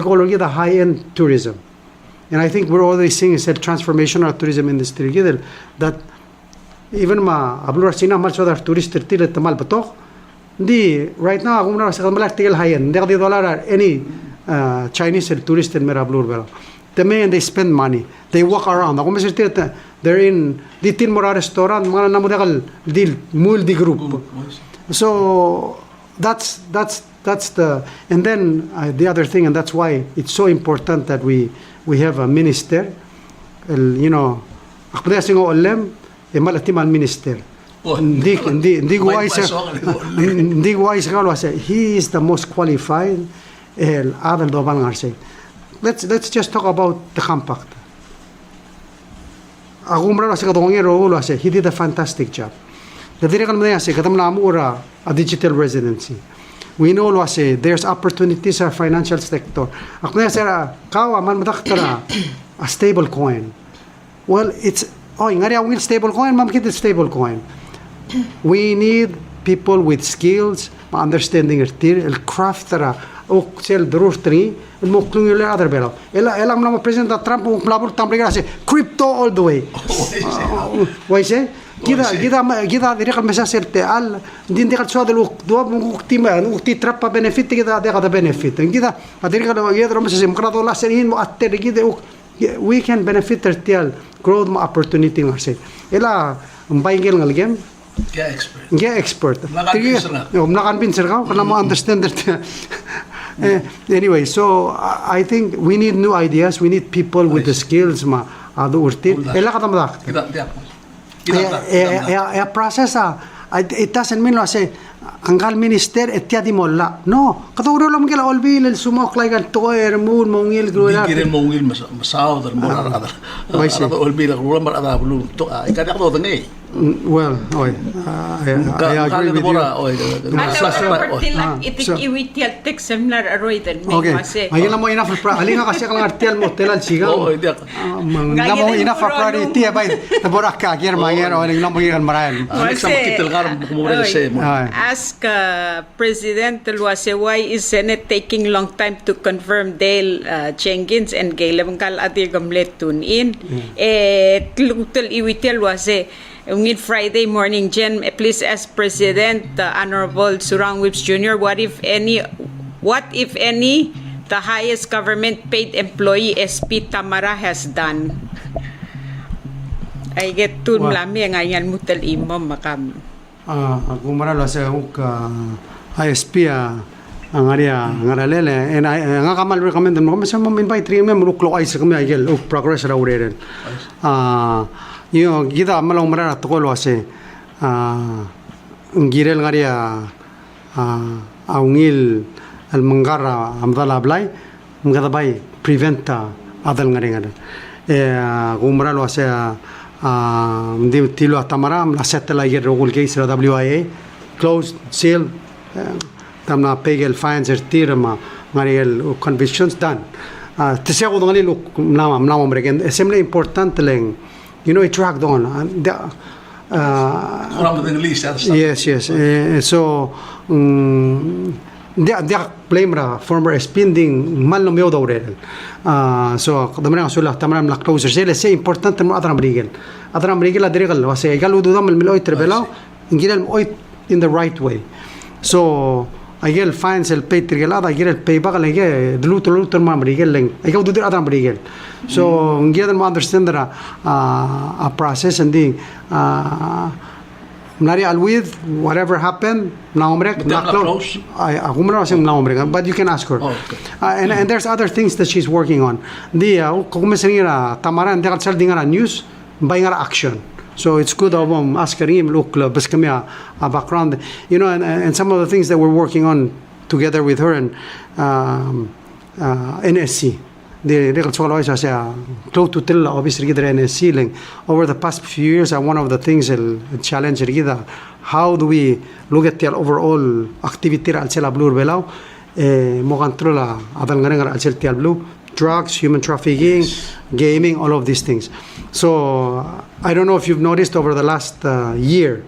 [SPEAKER 3] color gida high-end tourism. And I think we're already seeing a transformational tourism industry that even ablur sina mal so tourist tilet tamal batok. Di right now kung na sa malar tigel high-end, hindi ka di dollar any Chinese tourists in Merablur. They spend money. They walk around. They're in Ditin Mora restaurant, mga namudakal deal multi group. So that's the and then the other thing, and that's why it's so important that we have a minister. You know, akpeda singo olem emalatim al minister. Hindi wise he is the most qualified. Let's just talk about the compact. He did a fantastic job. A digital residency. We know there's opportunities in financial sector. A stable coin. Well, it's stable coin, stable coin. We need people with skills, understanding el craft o sel drustri mo klung le other belo elang na president Trump mo plabur tambre grase crypto all the way why say gida direct message te al din de kalso de lo do mo tima no ti trappa benefit gida de kada benefit gida direct no yedro message mo krado la serin mo atte gida we can benefit tertial growth mo opportunity ngase ela mbaingel ngal game expert. Nakakonvince ka kana mo understand that. Anyway, so I think we need new ideas. We need people with the skills urtit. Ela ka tamadak. Process it doesn't mean say anggal minister etia di molla. No, katuro lang gila olbil el sumok like al toer moon mongil gruela.
[SPEAKER 2] Dire mongil masaw dar morar adar. Olbil gruela mar adar bulu to ikada ko dangai.
[SPEAKER 3] Well, I agree with you. Okay. Ayun na mo enough halika kasi kang artial mo telal sigaw. Na mo enough priority bay taborak ka ger manger o lang mo yan marayan.
[SPEAKER 4] Ask President Luase, why is Senate taking long time to confirm Dale Jenkins and Gail kal ati gamlet tune in tlutel iwitel Luase. Ngid Friday morning, Jen, please ask President Honorable Surang Whips Jr. What if any, the highest government-paid employee SP Tamara has done? I get to lami ang ayan mutal imam makam.
[SPEAKER 3] Ako maralo sa ISP ang area ngaralele and nga kamal recommend mo kasi mo invite rin mo luklo ay sa kami agel progress ra ureren. Yo gida malong marara tokolo ase ngirel ngaria aungil al mangara amdala blay ngada bay preventa adal ngare ngare gumralo ase Di tilo atamaram la settle ay rogul case la WIA closed seal tamna pegel fines tirma ngariel convictions done. Tisya ko ngali look nama mereka. Assembly important leng. You know, it dragged on. Yes. So, dia blame ra former spending mal no meo daurel. So, kadamana sulah tamaram la closer. Say important mo adram rigel la dirigel wase galu dudam el meloy trebela ingirel oy in the right way. So, agel fines el pay trigelada agel el pay bagal age dluto mam rigel leng agaw dudir adram rigel. So, ngirel mo understand that a process and the Nari alwith whatever happened naomrek
[SPEAKER 2] not close.
[SPEAKER 3] But you can ask her. And there's other things that she's working on. Dia kukumesengira tamaran dekat sal dingara news bayngara action. So it's good of ask him look bas kami a background, you know, and some of the things that we're working on together with her and NSC. The legal scholars are close to tell obviously the NSC over the past few years. One of the things challenge how do we look at the overall activity al sela blue belau mo controla adal ngare al sel blue drugs, human trafficking, gaming, all of these things. So I don't know if you've noticed over the last year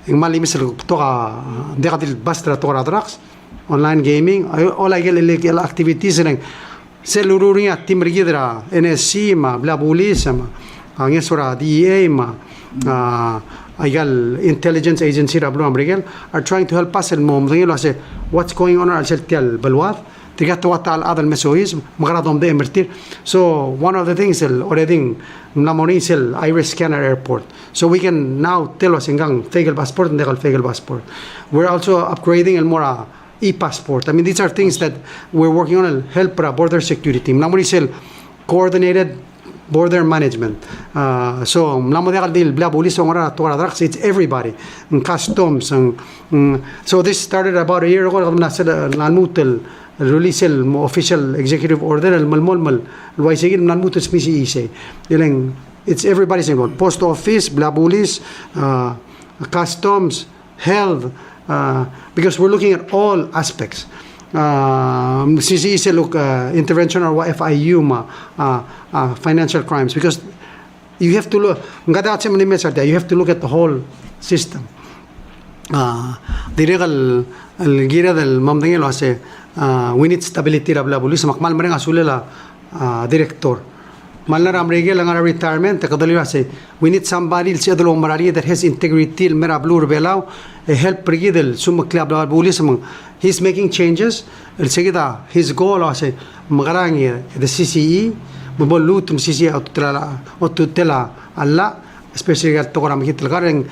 [SPEAKER 3] in mali misal toka dekatil bastra toka drugs, online gaming, all illegal activities Seluruhnya tim regidra NSC ma bla police ma ngesura DEA ma agal intelligence agency rablo amrigal are trying to help us say what's going on al seltial balwat tigat wata al adal mesoism magradom de emertir. So one of the things already namonisel iris scanner airport, so we can now tell us engang fegel passport and degal fegel passport. We're also upgrading el mora e-passport. I mean, these are things that we're working on to help border security. Mnamorisel coordinated border management. So mnamodegal dil bla police ongara toara drugs. It's everybody. Customs. So this started about a year ago. Nanutel release official executive order. El malmolmal. Luaisegin nanutel specie ise. It's everybody's involved. Post office, bla police, customs, health. Because we're looking at all aspects. CCE look intervention or FIU financial crimes, because you have to look. You have to look at the whole system. The gira del mamdangelo say we need stability. Rabla police makmal mereng asulela director. Malnaram regel ang retirement kadaliwa say we need somebody that has integrity mera blur belau help regidel sumakla bla police he's making changes his goal say magarangi the CCE bolutum CCE tutela alla especially gal tokoram hitel gareng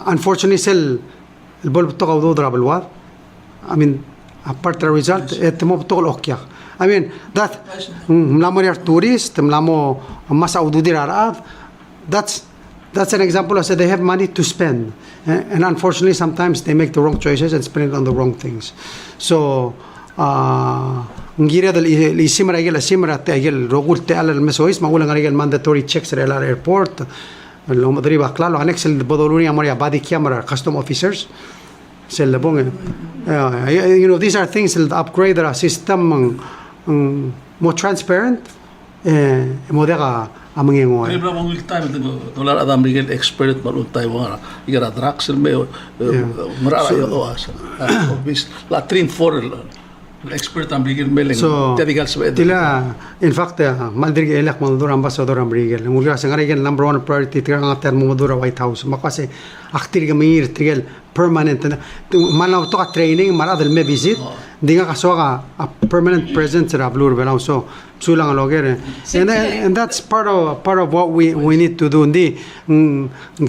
[SPEAKER 3] unfortunately sel el bol toka udodra belwa. I mean apart the result et mo tokol okya. I mean, that mlamo are tourists, mlamo masa ududir arad. That's an example. I said they have money to spend, and unfortunately, sometimes they make the wrong choices and spend it on the wrong things. So, ngira del isimra igel isimra te igel rogul te al mesois magulang igel mandatory checks at the airport. Lo madriba claro annex el bodoluni amoria body camera custom officers. You know, these are things that upgrade our system. More transparent, modera among you.
[SPEAKER 2] Every long time, dollar Adam Miguel expert malun Taiwan. You got a draxel me, Latrin for expert and Miguel Melling.
[SPEAKER 3] So, tila, in fact, Maldrig elak Madura Ambassador and Miguel. And we're going number one priority to Madura White House. Makase, Actirgamir, Trigel, permanent. Manaw to training, Maradel may visit. Dinga kasoga a permanent presence at Blue Belau. So, Sulang Logere. And that's part of what we need to do. Ndi,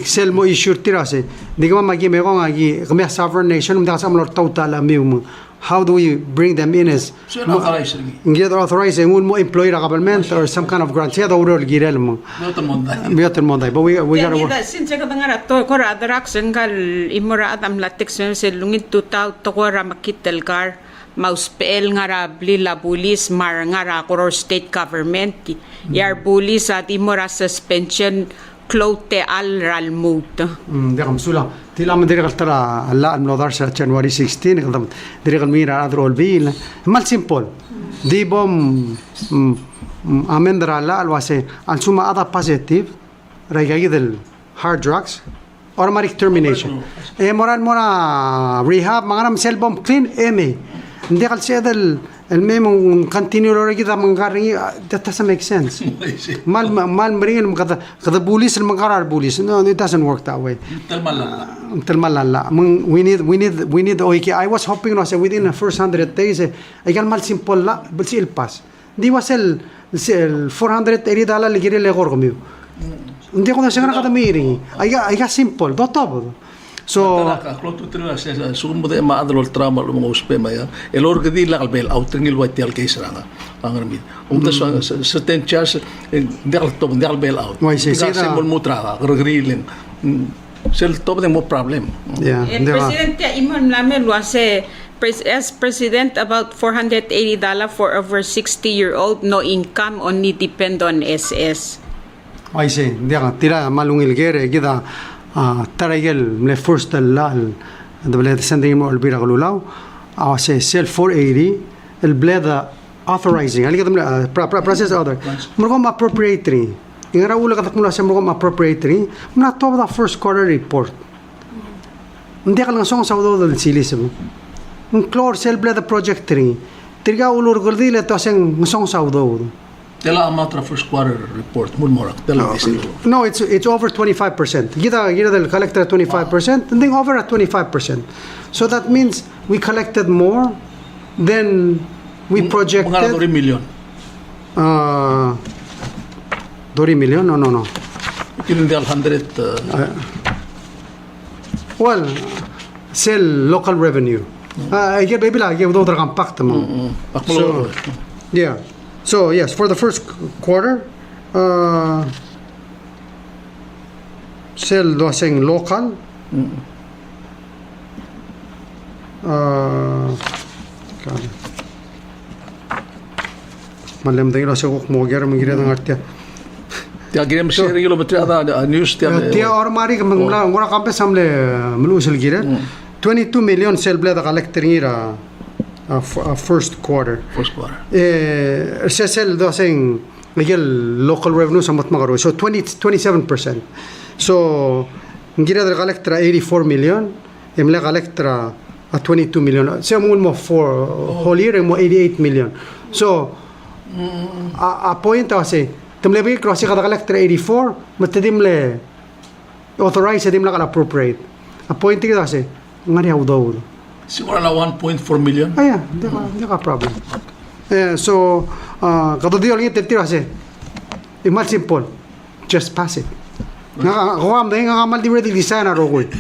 [SPEAKER 3] sel mo issue tirase. Diga magimegong agi, sovereign nation, dasam lor total amium. How do we bring them in as get authorizing mo employee government or some kind of grant? Yeah, the overall girel mo. But we gotta work.
[SPEAKER 4] Since I got to go at the rocks and gal imura adam latex and lungit to tokora makitel car. Mauspel ngara blila police mar ngara or state government yar police at imora suspension klote al ralmuta.
[SPEAKER 3] Dia kam sula. Tila man direk tara alla al sa January 16 kadam direk mira adro bil. Mal simple. Di bom amendra alla alwase al suma ada positive rega del hard drugs automatic termination. Moral mora rehab manganam cell bomb clean eme. Hindi kal siya el memo continue lora kita mengkaringi that doesn't make sense. Mal meringan kada bulis el mengkarar bulis. No, it doesn't work that way. Talmalala. We need oiki. I was hoping no say within the first 100 days ay mal simple la bulsi el pas. Di was el $480 ligiri le gorgomio. Hindi ko na siya kada miring. Ay simple do top. So
[SPEAKER 2] kalau tu terus saya sumber de maadro trama lo mga uspe maya el orgadi la kalbel outringil wa tial case ranga angarmi certain charge del top del bel out kasi mol mutra grilling sel top de mo problem
[SPEAKER 4] El presidente imon lamen lo hace as president about $480 for over 60-year-old no income only depend on SS.
[SPEAKER 3] Ay sí, dia tira malungil gere gida tarayel le first la the bled sending mo albira galulaw say sell 480 el bled authorizing ali kadam process order mo appropriatory ingara ula katak mula sa mo appropriatory na to the first quarter report hindi ka lang song sa do del silis mo clore sell bled project 3 tirga ulur gordile to seng song sa do
[SPEAKER 2] Tela amount of first quarter report mulmorak tela
[SPEAKER 3] no it's over 25%. Gita del collector 25% and then over at 25%. So that means we collected more than we projected.
[SPEAKER 2] Mga 2 million.
[SPEAKER 3] 2 million? No.
[SPEAKER 2] Kinin del 100
[SPEAKER 3] well, sell local revenue. I get baby la give do other compact mo. So yeah. So yes, for the first quarter, sell dosing local. Malam tingin na sa kuk mo gyara mangira ng artya.
[SPEAKER 2] Tiya gira masir yung lometra da news tiya.
[SPEAKER 3] Tiya ormari ka mangula ngora kampe samle melusel gira. 22 million sell bleda collector ngira. First quarter. SSL dosing local revenue sa matmagaro. So 27%. So ngira der collector 84 million, emla collector 22 million. So mo for whole year mo 88 million. So a point kasi temle bi cross kada collector 84, matedimle authorize dimla ka appropriate. A point kasi ngari awdaw.
[SPEAKER 2] Siguro na 1.4 million.
[SPEAKER 3] Yeah, hindi ka problem. So, kato di ulit tira kasi, imal simple, just pass it. Nakakawam dahil nga kamal di ready design na rokoy.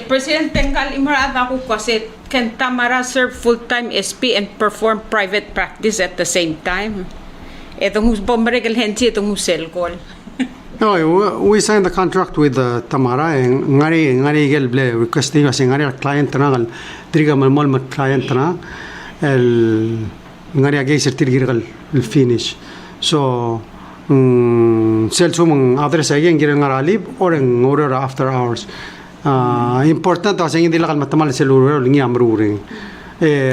[SPEAKER 4] President Tenggal imarada ko kasi can Tamara serve full-time SP and perform private practice at the same time? Itong bombaregal hensi, itong cell call.
[SPEAKER 3] No, we signed the contract with Tamara ngari gel ble requesting kasi ngari client na gal triga mal client na el ngari agay certificate el finish. So sales mo address ay ngir ngaralib or ng order after hours. Important kasi hindi lakal matamal sa luro lingi amruring.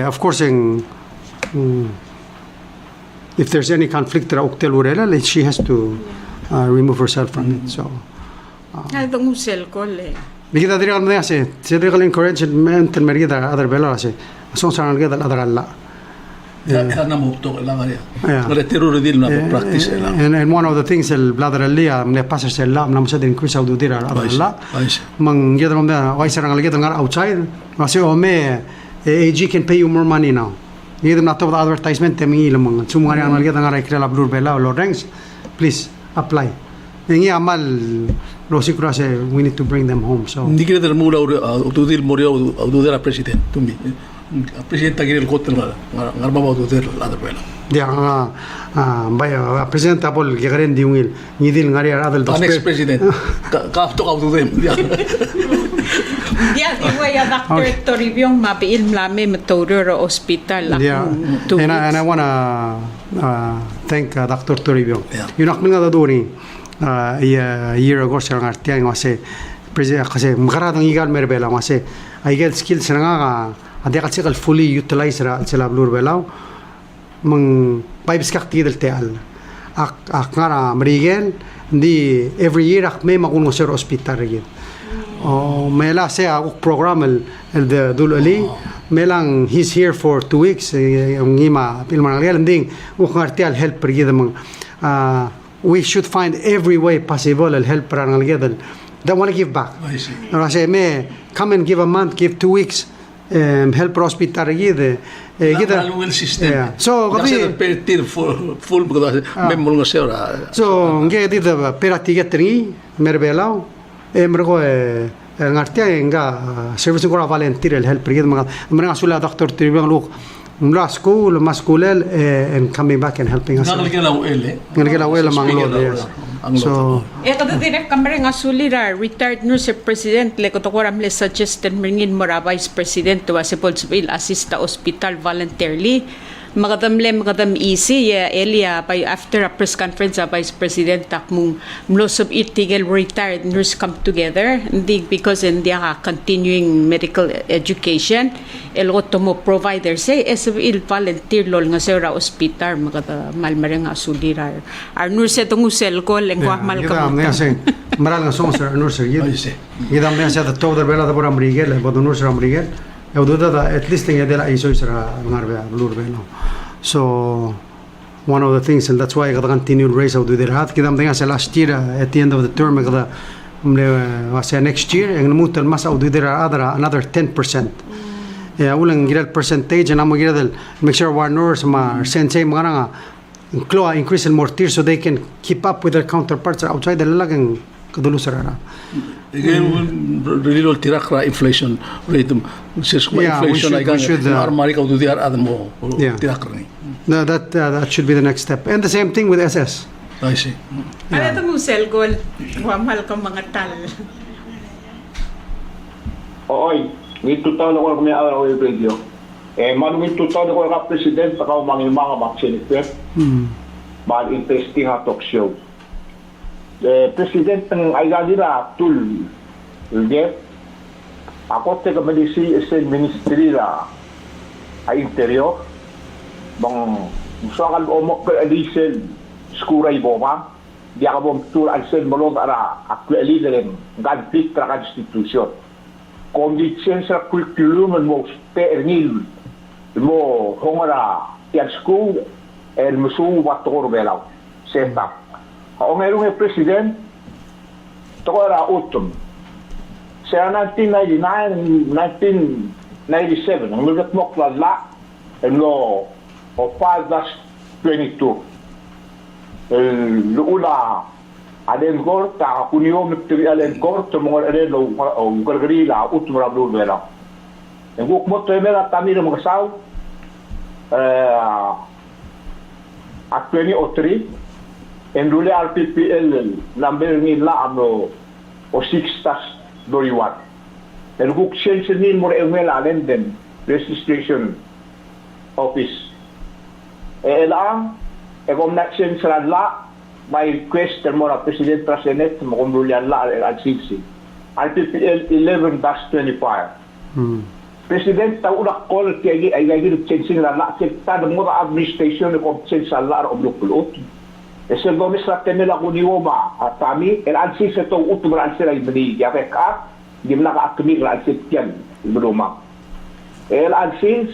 [SPEAKER 3] Of course if there's any conflict ra uktel urela she has to remove herself from it. So
[SPEAKER 4] itong cell call
[SPEAKER 3] Bigida diri kalma kasi diri kal encouragement and merida other bela kasi song sa nalga dal other alla.
[SPEAKER 2] Sana mo to lang ari. Retiro redil na practice lang.
[SPEAKER 3] And one of the things el bladder alia me passer se la na msa din kuisa do dira other alla. Mang yedro me why sarang alga ngar outside. Kasi o me AG can pay you more money now. Yedro na to advertisement temi ilang sumari ang alga ngar ikla blur bela o ranks. Please apply. Nengi amal lo siguro kasi we need to bring them home. So
[SPEAKER 2] hindi kita termula ududil morio ududil a president tumbi. Presidente agir el hotel ngar baba ududil la bela.
[SPEAKER 3] Dia vaya presidente apol garen diungil nidil ngari adel dos.
[SPEAKER 2] Next president. Ka to ududil.
[SPEAKER 4] Dia diwa Dr. Toribio mabiil mlame metodoro hospital.
[SPEAKER 3] Yeah. And I want to thank Dr. Toribio. Yunak mga daduri a year ago sa ngartiang kasi kasi makaradang igal merbela kasi I get skills nga ade kasi fully utilize ra sila blur belaw mang pipes kak tidal teal ak ngara merigen di every year ak may makuno sa hospital rigid o mela se ak program el de dul ali melang he's here for 2 weeks yung ngima pilman real ding uk ngartial help rigid mang we should find every way possible el help ra ngalgedal they want to give back.
[SPEAKER 2] I see.
[SPEAKER 3] Say me come and give a month, give 2 weeks, help hospital rigid.
[SPEAKER 2] Well system.
[SPEAKER 3] Yeah. So
[SPEAKER 2] kasi
[SPEAKER 3] kapi
[SPEAKER 2] pertir full because memol nga sera.
[SPEAKER 3] so nge dito peratiget ringi merbelaw mergo ngartia nga service ko volunteer el help rigid mga sula doctor tribang look mula school maskulel and coming back and helping us. Ngalgalaw mang lord yes. So
[SPEAKER 4] kada direk kamera nga sulira retired nurse president le ko tokoram le suggested mringin mora vice president to Asipolsville assista hospital voluntarily magadam easy elia by after a press conference vice president takmung mlosop itigel retired nurse come together hindi because in dia continuing medical education el otomo provider say SUL volunteer lol nga sa hospital magada malmare nga sulira ar nurse tong usel ko lengwa mal ka
[SPEAKER 3] maral nga song sir nurse yid gidam me sa todo bela da por amrigel bodo nurse amrigel eu duda at least nga dela iso sira ngarbe lur beno so one of the things and that's why I continued race out with hat kidam tinga sa last year at the end of the term kada was next year ang mutal mas out with another 10% ulang giral percentage and amo giral make sure war nurse ma sensei mga nga increase in more tiers so they can keep up with their counterparts outside the lagang kadulo sarara.
[SPEAKER 2] Again, really will tirak ra inflation rate. Inflation ay gan armari ka ududi ar adam mo tirak ra ni.
[SPEAKER 3] No, that should be the next step. And the same thing with SS.
[SPEAKER 2] I see.
[SPEAKER 4] Ano ito mo sel goal? Wamal ka mga tal.
[SPEAKER 5] Oy, ngito taon ako kami araw yung radio. Manu ngito taon ako ka president sa mga vaccine. Mal interesting ha talk show. President ng Aygalira tul Ulgep ako te kamalisi isen ministry la ay interior bang musakal omok ka alisel skuray boma dia ka bom tur alsen malong ara akli alideren conflict tra constitution condition sa curriculum mo ternil mo hongara tial school el musu wator belaw setup ang erong president toko ra utom sa 1999 1997 ang lugat mo klala no o 5-22 lula aden gor ta kunyo mitri alen gor to mo ere lo o gargarila utom ra blu bela ang guk mo to mera tamir mo saw at 2003 en dule RPPL number nila ano o 6 tas doriwat en guk change ni mo emel alen den registration office elang kom na change la by request mo ra president tra senate mo kung dule la al CC RPPL 11-25 president ta udak call kay ay change la ta mo ra administration ko change la ro blok ese gomes la temela kuniwoma at kami elansi sa itong utumran sila ibili yapek at gimna ka akmir la ansi tiyan ibuluma elansi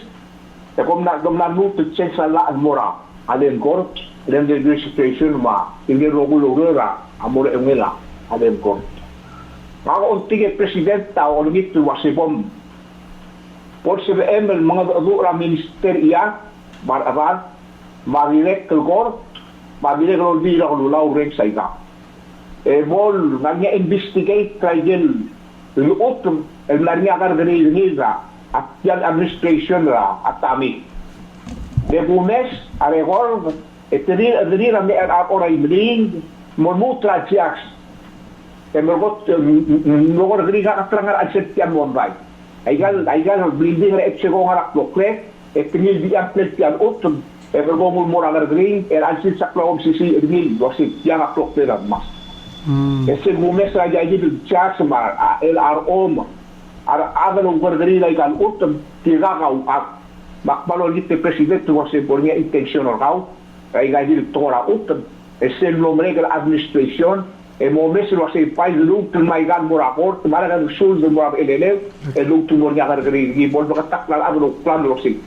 [SPEAKER 5] kom na nuto chen sa la almora alen court alen the registration ma hindi rogo-logora amore emela alen court ako untige president ta o lumit wasibom por 7M mga adura ministerya mararan marilek court mabili ko bila ko lulaw rin sa ika. Bol, nag-investigate trial. Luot, nag-nga ka nila at yan administration ra at tami. De bumes, arekor, etiri rami oray bling, mulmutra siyaks. Mergot, nukor griga katrangar at setyan monray. Aygal, blinding ra etsego nga raklokle, etinil di amplet yan utom, Evergomul mura nagring ansin sa klawom sisi ermil wasik yang aklok pera mas Ese gumes raja ini charge mar LRO ma. Agar ugardari lai kan utam tira kau makbalo lite presidente wase pornya intentional kau. Kai gaji tora utam. Ese nombre de la administración momes wase pai lu tul mai gan morakor mara gan sul de morak elele lu tu mornya gargari gi bol bakatak la agro plan lo sing.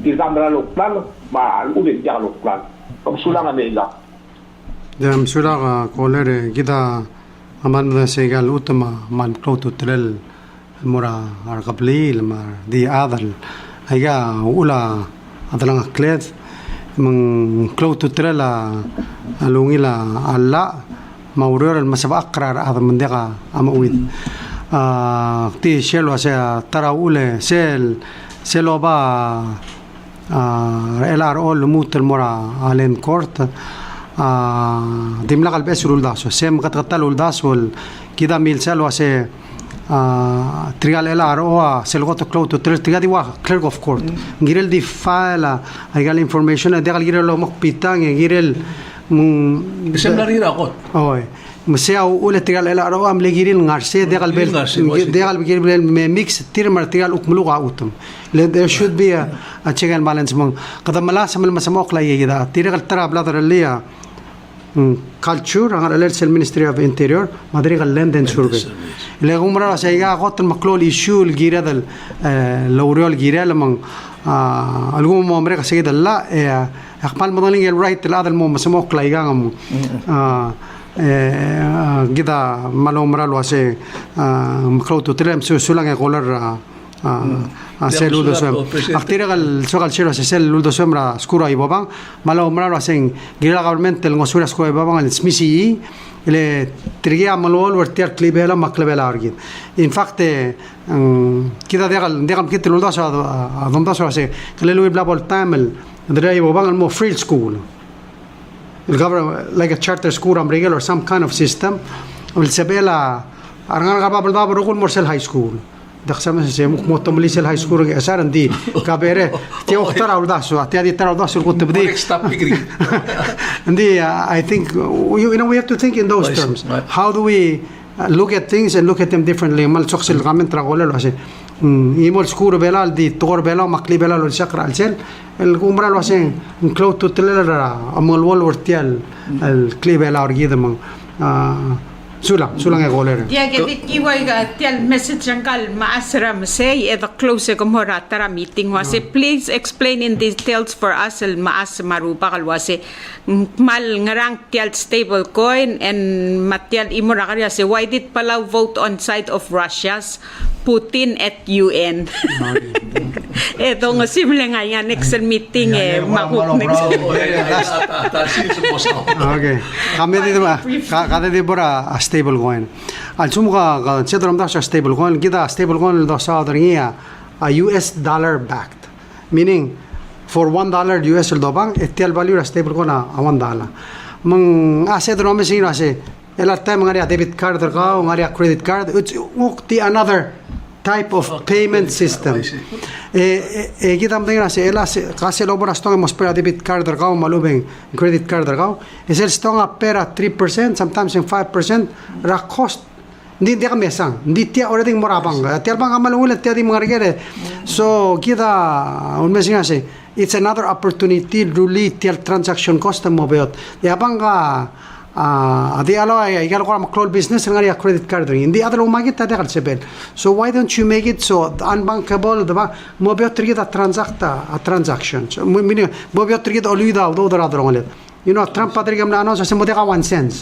[SPEAKER 5] Tira mara lo plan ma ude ja lo plan. Kom sulang amela.
[SPEAKER 3] Dem sura kolere kita aman da segal utama man klotu trel mura arqabli mar di adal ayga ula adalang klet من كلوتو ترلا لونيلا alla mauror المسبة أقرار هذا من دقة أمويد تي شلوا سا ترى أولى سلوا با LRO لموت المرا علين كورت ديملا قلب أسرول داسو سام قد قتلوا الداسو كذا ميل سلوا سا trial LRO selgoto cloto trial wa clerk of court girel di file agal information agal girel lo makpitang girel
[SPEAKER 2] Semlarira ko.
[SPEAKER 3] oy مسيا ولا تيال إلى روام لجيرين غارسي ديال بيل ديال بيل ميكس تير مارتيال أكملوا عاوتهم there should be a check and balance من قد ملاس من المسموق لا يجدا تير ترى بلادر اللي culture على الأرسل Ministry of Interior ما أدري قال لندن survey اللي هم مرة سيجا قط المقلول issue الجيرة ذا لوريال الجيرة لمن القوم أمريكا سيدا لا أقبل مضانين الرايت هذا المسموق لا يجا كذا مالو مرال واسه مخلوط تلهم سولان يقولر سيلودو سوم اختيار السؤال شيرو سيلودو سوم را سكورا يبابان مالو مرال واسه غير government المسؤول سكورا يبابان السميسي اللي ترجع مالوال ورتيار كليبلا مكلبلا أرجين in fact كذا ديال كده لودو سو أظن سو واسه كللو يبلا بول تامل درا يبابان المو free school the government like a charter school or some kind of system والسبيلا أرجع قبل ده بروح مرسل high school دخسنا سيسمى مكمل سيل high school أساسا دي كبيرة تيجي أختار أول ده سوا تيجي ترى أول ده سوا كنت بدي دي I think you know we have to think in those terms how do we look at things and look at them differently mal شخص الغامن ترى ولا لا شيء يمول سكور بلال دي تور بلال مكلي بلال والشقر السل الأمر الواسين نكلوت تطلع أمول وول ورتيال الكلي بلال أرجيده من سولان يقولون
[SPEAKER 4] يا كده كيوي تيال message angkal maasra masay the close kumora tara meeting wase please explain in details for us el maas marupa kalwase mal ngarang tial stable coin and matial imura kaya se why did Palau vote on side of Russia's Putin at UN eto nga simple nga yan next meeting makuk next
[SPEAKER 3] okay kami dito ba kada di bora stable coin al sumuka sedram da stable coin kita stable coin do sa adringia a US dollar backed meaning for $1 US dobang etial value stable coin a $1 mang sedram mesin ase ela time ngari debit card ka ngari credit card it's ukti another type of payment system kita mendingan ase ela kasi lobor astong mo spera debit card ka malubeng credit card ka is el stong a pera 3% sometimes in 5% ra cost hindi ka mesang hindi tiya already morabang tiya bang amalulat tiya di mangarigere so kita un mesin ase it's another opportunity really tiya transaction cost mo beot ya bang ka adi alo ay igalo ko macro business ngari credit card ring indi adalo magit ta degal sebel so why don't you make it so unbankable daba mo beot trigida a transaction so mini mo beot trigida oluida do adalo ngolet you know Trump padrigam na ano so mo deka 1 cents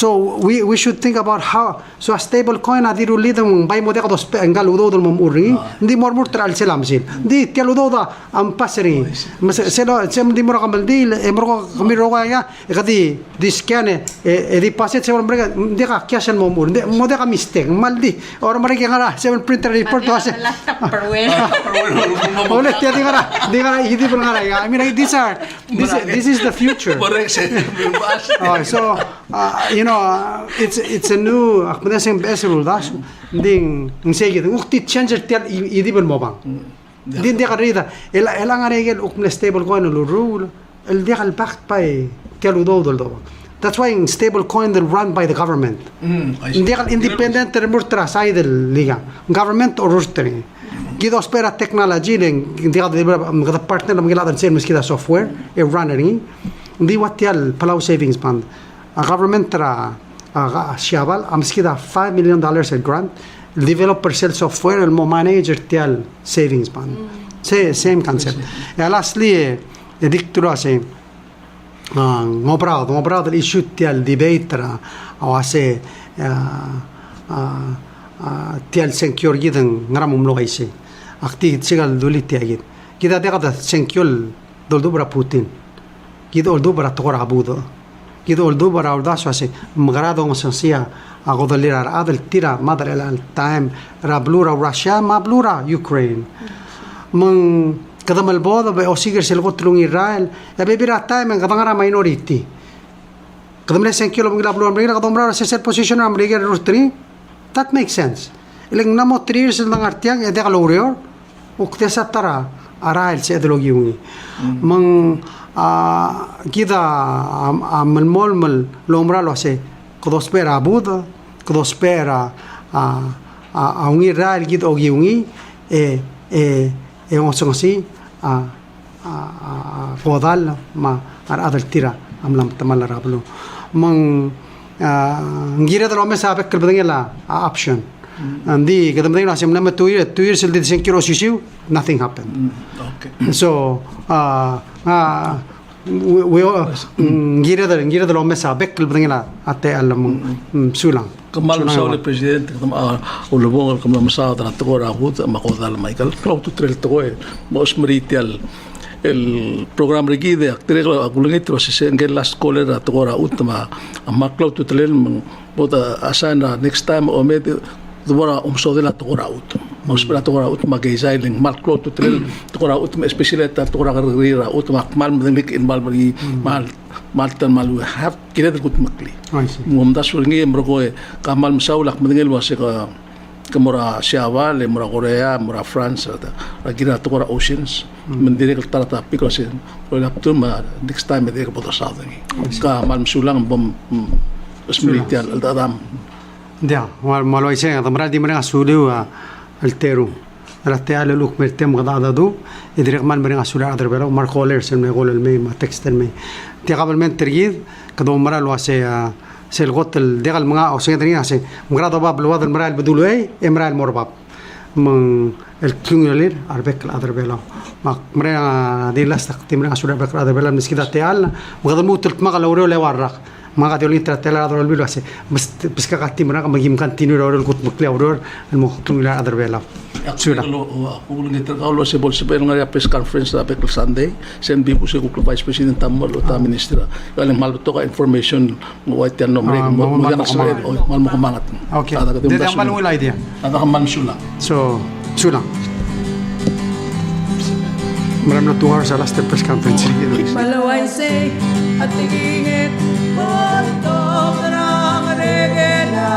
[SPEAKER 3] so we should think about how so a stable coin adiru lidam bay mo deka dos engal udo dol mom urri ndi mormur tral selam sil ndi tialo do da am paseri selo sem di moro kamal di emro kamiro ya gadi di scan e di paset se morga deka kiasen mom ur mo deka mistake maldi or marike ngara se printer report to ase ole tia di ngara idi pun ngara ya I mean this is the future so you know it's a new akmada sem besrul das ding nsege ukti changer tel idibel mobang din de qarida ela ngaregel ukm stable coin lo rule el de al bacht pai kelu do do That's why in stable coin they're run by the government.
[SPEAKER 2] I see.
[SPEAKER 3] Hindi ka independent remurtra sa idol liga. Government or rustri. Gido spera technology ning hindi ka mga partner na mga sen miskita software e running. Hindi watial Palau savings fund. A government tra siabal amskida $5 million a grant. Developer sell software el mo manager tial savings fund. Same concept. E lastly dictura se ngobrado del issue tial debate ra awase tial secure gidang ngaramum lo kaisi akti sigal dulit tiagit kita dekada secure doldubra Putin kita oldubra tokora abudo kita oldubra ordaso ase magrado ngosansia agodalira adel tira madre al time rablura Russia mablura Ukraine mang kada malbodo be osigir sel gotlung Israel ya bebira time kadangara minority kada mele secure mong lablo amrika kadomra sa set position amrika rustri. That makes sense. Ilang namo 3 years lang artiang ede kalorior ukte sa tara arail sa ideologi yung mang kita malmol lomra lo se kodospera abudo kodospera ang Israel gito og yung ngosi kodal ma adal tira amlam tamalarablo mang ngira dalo me sabe que la option andi que también hacemos na 2 years el dicen quiero issue nothing happened.
[SPEAKER 2] Okay.
[SPEAKER 3] So we ngira dalo me sabe que también la ate alam sulang
[SPEAKER 2] Kamal sa uli presidente ulubong kamal sa ta tokora hut makodal Michael cloud to trail to mos meritial el programa regide actere agulungit was engel last caller tokora utma maklo to trail bota asana next time o med dora so de la tokora ut mos para tokora ut magay ling maklo to trail tokora ut especially ta tokora rira ut mal malik in mal maltan malu have kire gut makli mumda sulingi mrogo kamal msaulak mengel was ka mura Siawa le mura Korea mura France ra gira tokora oceans mendire ka tata because lo lapto ma next time de ka boto sa ka mal msulang bom smilitial aldadam
[SPEAKER 3] dia malo ise tamra di mera sulu altero rate ale luk mertem gada do idrek mal mera sulu adar bero mar caller sen me gol el me ma texten me ti qabalment tergid kado mara lo ase se el gotel degal mga o se tenia se grado bab lo wad el mara بدولو اي امرا المرباب من الكلونيلر اربك الادر بلا ما مرا دي لاستق تمرا سورا بك الادر بلا مسكيدا تيال وغد موت المغل اورو له ورق ما قاعد يقول انت تلا ادر البيلو بس كاتي مرا ما يم كانتينو اورو كنت مكلي اورو المكلونيلر ادر بلا سورا
[SPEAKER 2] Kung nagtagaw sa bolsipero nga press conference sa Pekal Sunday, sen bipo si Kuklo Vice President Tamal o ta Ministra. Kaling malbuto ka information mo white yan no mo ganak sa mal mo kumangat.
[SPEAKER 3] Okay. Dede ang malung idea.
[SPEAKER 2] Ada ka man sula.
[SPEAKER 3] So, sulang. Maram na 2 hours sa last press conference.
[SPEAKER 1] Palaway say at tingingit Botong ng reggae na